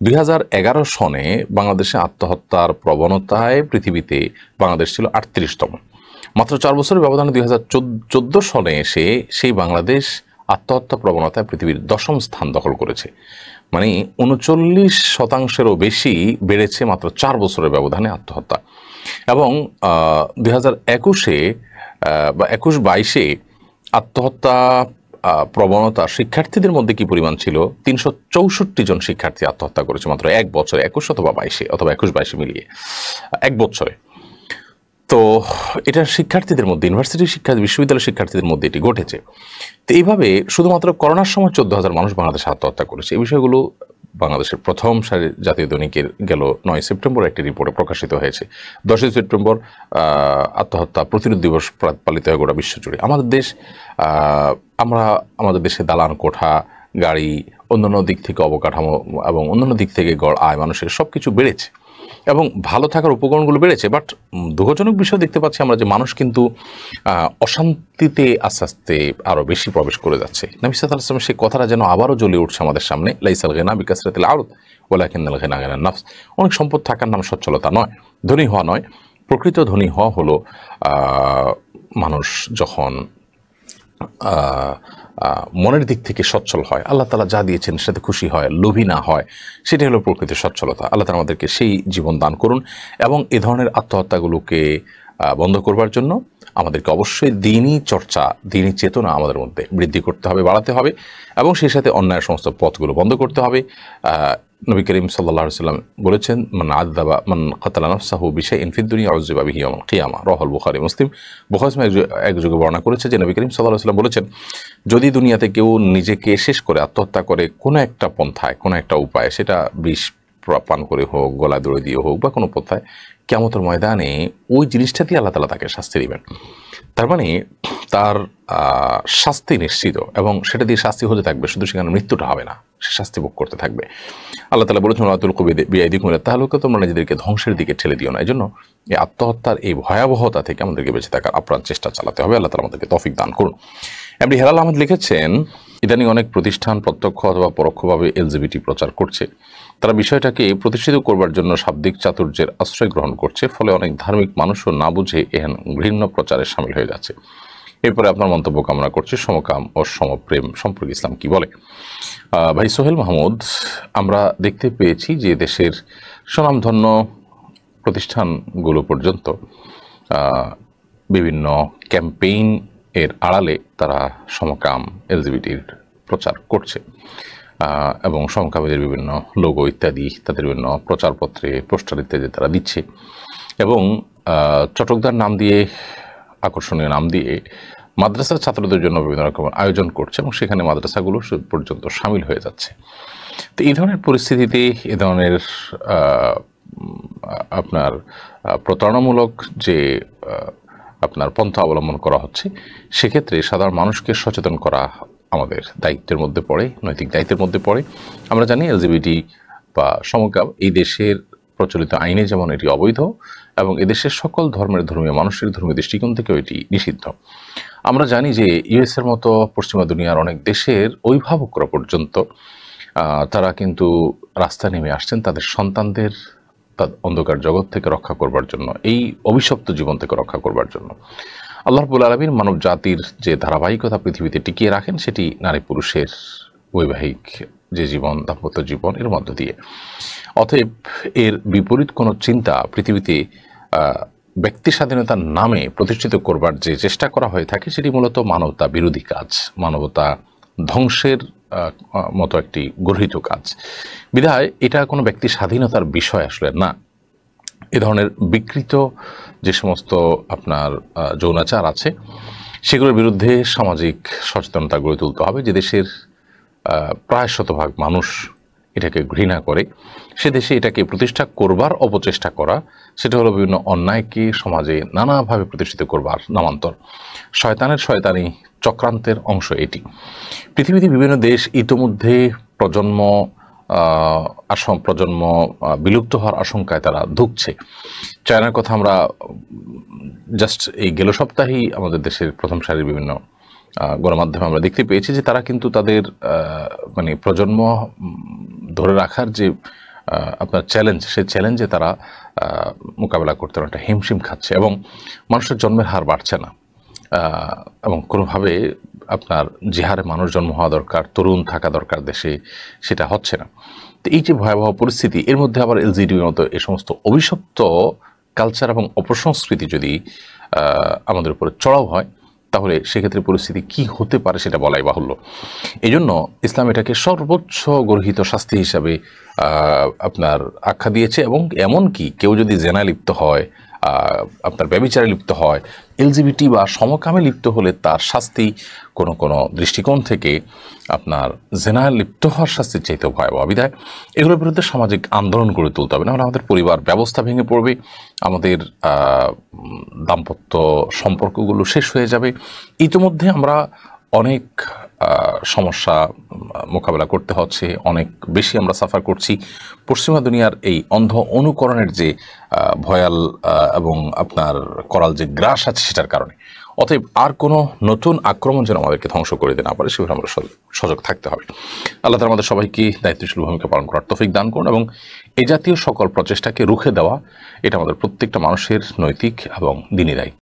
2011 সনে বাংলাদেশে আত্মহত্যার প্রবণতায় পৃথিবীতে বাংলাদেশ ছিল 38তম। মাত্র 4 বছরের ব্যবধানে 2014 সনে এসে সেই বাংলাদেশ আত্মহত্যা প্রবণতায় পৃথিবীর 10ম স্থান দখল করেছে। মানে 39%-এরও বেশি বেড়েছে মাত্র 4 বছরের ব্যবধানে আত্মহত্যা। এবং 2021-এ বা 21-22-এ আত্মহত্যা প্রবণতা শিক্ষার্থীদের মধ্যে কি পরিমাণ ছিল? 364 জন শিক্ষার্থী আত্মহত্যা করেছে মাত্র 1 বছরে, 21 অথবা 22-এ অথবা 21-22-এ মিলিয়ে 1 বছরে। তো এটা শিক্ষার্থীদের মধ্যে, ইউনিভার্সিটির শিক্ষার্থী, বিশ্ববিদ্যালয়ের শিক্ষার্থীদের মধ্যে এটি ঘটেছে। তো এইভাবে শুধুমাত্র করোনার সময় 14,000 মানুষ বাংলাদেশে আত্মহত্যা করেছে। এই বিষয়গুলো বাংলাদেশের প্রথম সারির জাতীয় দৈনিকের গেল 9 সেপ্টেম্বর একটি রিপোর্টে প্রকাশিত হয়েছে। 10 সেপ্টেম্বর আত্মহত্যা প্রতিরোধ দিবস পালিত হয় গোটা বিশ্বজুড়ে। আমাদের দেশে দালান কোঠা, গাড়ি, অন্যান্য দিক থেকে অবকাঠামো এবং অন্যান্য দিক থেকে গড় আয় মানুষের সব কিছু বেড়েছে এবং ভালো থাকার উপকরণগুলো বেড়েছে। বাট দুঃখজনক বিষয় দেখতে পাচ্ছি আমরা যে মানুষ কিন্তু অশান্তিতে আস্তে আস্তে আরও বেশি প্রবেশ করে যাচ্ছে। নবী সাল্লাল্লাহু আলাইহি ওয়াসাল্লাম সেই কথাটা যেন আবারও জ্বলে উঠছে আমাদের সামনে। লাইসাল গিনা বিকাসরাতিল আরদ ওয়ালাকিন্নাল গিনা গিনান নাফস। অনেক সম্পদ থাকার নাম সচ্ছলতা নয়, ধনী হওয়া নয়। প্রকৃত ধনী হওয়া হলো মানুষ যখন মনের দিক থেকে সচ্ছল হয়, আল্লাহ তাআলা যা দিয়েছেন সেটাতে খুশি হয়, লোভী না হয়, সেটাই হলো প্রকৃতির সচ্ছলতা। আল্লাহ তাআলা আমাদেরকে সেই জীবন দান করুন এবং এ ধরনের আত্মহত্যাগুলোকে বন্ধ করবার জন্য আমাদেরকে অবশ্যই দ্বীনি চর্চা, দ্বীনি চেতনা আমাদের মধ্যে বৃদ্ধি করতে হবে, বাড়াতে হবে এবং সেই সাথে অন্যায়ের সমস্ত পথগুলো বন্ধ করতে হবে। নবী করিম সাল্লাল্লাহু আলাইহি ওয়াসাল্লাম বলেছেন, মান কাতালা নাফসাহু বিশাইইন ফিদ দুনিয়া উযযিবা বিহি ইয়াওমাল কিয়ামা, রাওয়াহুল বুখারী মুসলিম। বুখারী এক যুগে বর্ণনা করেছে যে নবী করিম সাল্লাল্লাহু আলাইহি ওয়াসাল্লাম বলেছেন, যদি দুনিয়াতে কেউ নিজেকে শেষ করে আত্মহত্যা করে কোনো একটা পন্থায়, কোনো একটা উপায়ে, সেটা বিষ পান করে হোক, গলা দড়ি দিয়ে হোক বা কোনো পন্থায়, কিয়ামতের ময়দানে ওই জিনিসটা দিয়ে আল্লাহ তাআলা তাকে শাস্তি দিবেন। তার মানে তার শাস্তি নিশ্চিত, এবং সেটা দিয়ে শাস্তি হতে থাকবে, শুধু সেখানে মৃত্যুটা হবে না, সে শাস্তি ভোগ করতে থাকবে। আল্লাহ তাআলা বলেছেন, ওয়া তুলকু বিআইদিকুম ইলা তাহলুকা, তোমরা নিজেদেরকে ধ্বংসের দিকে ঠেলে দিও না। এই জন্য এই আত্মহত্যার এই ভয়াবহতা থেকে আমাদেরকে বেঁচে থাকার আপ্রাণ চেষ্টা চালাতে হবে। আল্লাহ তাআলা আমাদেরকে তৌফিক দান করুন। এমডি হেলাল আহমেদ লিখেছেন, ইদানিং অনেক প্রতিষ্ঠান প্রত্যক্ষ অথবা পরোক্ষভাবে এলজিবিটি প্রচার করছে। তারা বিষয়টাকে প্রতিষ্ঠিত করবার জন্য শাব্দিক চাতুর্যের আশ্রয় গ্রহণ করছে, ফলে অনেক ধার্মিক মানুষও না বুঝে এহেন ঘৃণ্য প্রচারে সামিল হয়ে যাচ্ছে। এরপরে আপনার মন্তব্য কামনা করছে। সমকাম ও সমপ্রেম সম্পর্কে ইসলাম কি বলে? ভাই সোহেল মাহমুদ, আমরা দেখতে পেয়েছি যে দেশের স্বনামধন্য প্রতিষ্ঠানগুলো পর্যন্ত বিভিন্ন ক্যাম্পেইন এর আড়ালে তারা সমকাম, এলজিবিটির প্রচার করছে এবং সমকামীদের বিভিন্ন লোগো ইত্যাদি তাদের বিভিন্ন প্রচারপত্রে, পোস্টার ইত্যাদি তারা দিচ্ছে এবং চটকদার নাম দিয়ে, আকর্ষণীয় নাম দিয়ে মাদ্রাসার ছাত্রদের জন্য বিভিন্ন রকম আয়োজন করছে এবং সেখানে মাদ্রাসাগুলো পর্যন্ত সামিল হয়ে যাচ্ছে। তো এই ধরনের পরিস্থিতিতে এ ধরনের আপনার প্রতারণামূলক যে আপনার পন্থা অবলম্বন করা হচ্ছে, সেক্ষেত্রে সাধারণ মানুষকে সচেতন করা আমাদের দায়িত্বের মধ্যে পড়ে, নৈতিক দায়িত্বের মধ্যে পড়ে। আমরা জানি এলজিবিটি বা সমকাম এই দেশের প্রচলিত আইনে যেমন এটি অবৈধ এবং এদেশের সকল ধর্মের ধর্মীয় মানুষের ধর্মীয় দৃষ্টিকোণ থেকেও এটি নিষিদ্ধ। আমরা জানি যে ইউএসের মতো পশ্চিমা দুনিয়ার অনেক দেশের অভিভাবকরা পর্যন্ত তারা কিন্তু রাস্তায় নেমে আসছেন তাদের সন্তানদের অন্ধকার জগৎ থেকে রক্ষা করবার জন্য, এই অভিশপ্ত জীবন থেকে রক্ষা করবার জন্য। আল্লাহ রাব্বুল আলামিন মানব জাতির যে ধারাবাহিকতা পৃথিবীতে টিকিয়ে রাখেন, সেটি নারী পুরুষের বৈবাহিক যে জীবন, দাম্পত্য জীবন, এর মধ্য দিয়ে। অতএব এর বিপরীত কোনো চিন্তা পৃথিবীতে ব্যক্তি স্বাধীনতার নামে প্রতিষ্ঠিত করবার যে চেষ্টা করা হয়ে থাকে, সেটি মূলত মানবতা বিরোধী কাজ, মানবতা ধ্বংসের মতো একটি গর্হিত কাজ। বিধায় এটা কোনো ব্যক্তি স্বাধীনতার বিষয় আসলে না। এ ধরনের বিকৃত যে সমস্ত আপনার যৌনাচার আছে, সেগুলোর বিরুদ্ধে সামাজিক সচেতনতা গড়ে তুলতে হবে। যে দেশের প্রায় শতভাগ মানুষ এটাকে ঘৃণা করে, সে দেশে এটাকে প্রতিষ্ঠা করবার অপচেষ্টা করা, সেটা হলো বিভিন্ন অন্যায়কে সমাজে নানাভাবে প্রতিষ্ঠিত করবার নামান্তর। শয়তানি চক্রান্তের অংশ এটি। পৃথিবীতে বিভিন্ন দেশ ইতোমধ্যে প্রজন্ম বিলুপ্ত হওয়ার আশঙ্কায় তারা ধুঁকছে। চায়নার কথা আমরা জাস্ট এই গেল সপ্তাহেই আমাদের দেশের প্রথম সারির বিভিন্ন গণমাধ্যমে আমরা দেখতে পেয়েছি যে তারা কিন্তু তাদের মানে প্রজন্ম ধরে রাখার যে আপনার চ্যালেঞ্জ, সেই চ্যালেঞ্জে তারা মোকাবেলা করতে অনেকটা হিমশিম খাচ্ছে এবং মানুষের জন্মের হার বাড়ছে না এবং কোনোভাবে আপনার যে হারে মানুষ জন্ম হওয়া দরকার, তরুণ থাকা দরকার দেশে, সেটা হচ্ছে না। তো এই যে ভয়াবহ পরিস্থিতি, এর মধ্যে আবার এলজিবিটির মতো এই সমস্ত অভিশপ্ত কালচার এবং অপসংস্কৃতি যদি আমাদের উপরে চড়াও হয়, তাহলে সেক্ষেত্রে পরিস্থিতি কি হতে পারে সেটা বলাই বাহুল্য। এই জন্য ইসলাম এটাকে সর্বোচ্চ গর্হিত শাস্তি হিসাবে আপনার আখ্যা দিয়েছে এবং এমনকি কেউ যদি জেনায় লিপ্ত হয়, আপনার ব্যভিচারে লিপ্ত হয়, এলজিবিটি বা সমকামে লিপ্ত হলে তার শাস্তি কোনো কোনো দৃষ্টিকোণ থেকে আপনার জেনায় লিপ্ত হওয়ার শাস্তির চাইতেও ভয়াবহ। বিধায় এগুলোর বিরুদ্ধে সামাজিক আন্দোলন গড়ে তুলতে হবে, নাহলে আমাদের পরিবার ব্যবস্থা ভেঙে পড়বে, আমাদের দাম্পত্য সম্পর্কগুলো শেষ হয়ে যাবে। ইতিমধ্যে আমরা অনেক সমস্যা মোকাবেলা করতে হচ্ছে, অনেক বেশি আমরা সাফার করছি পশ্চিমা দুনিয়ার এই অন্ধ অনুকরণের যে ভয়াল এবং আপনার করাল যে গ্রাস আছে সেটার কারণে। অতএব আর কোনো নতুন আক্রমণ যেন আমাদেরকে ধ্বংস করে দিতে না পারে, সেভাবে আমরা সজাগ থাকতে হবে। আল্লাহ তাআলা আমাদের সবাইকে দায়িত্বশীল ভূমিকা পালন করার তৌফিক দান করুন এবং এই জাতীয় সকল প্রচেষ্টাকে রুখে দেওয়া, এটা আমাদের প্রত্যেকটা মানুষের নৈতিক এবং দ্বীনি দায়িত্ব।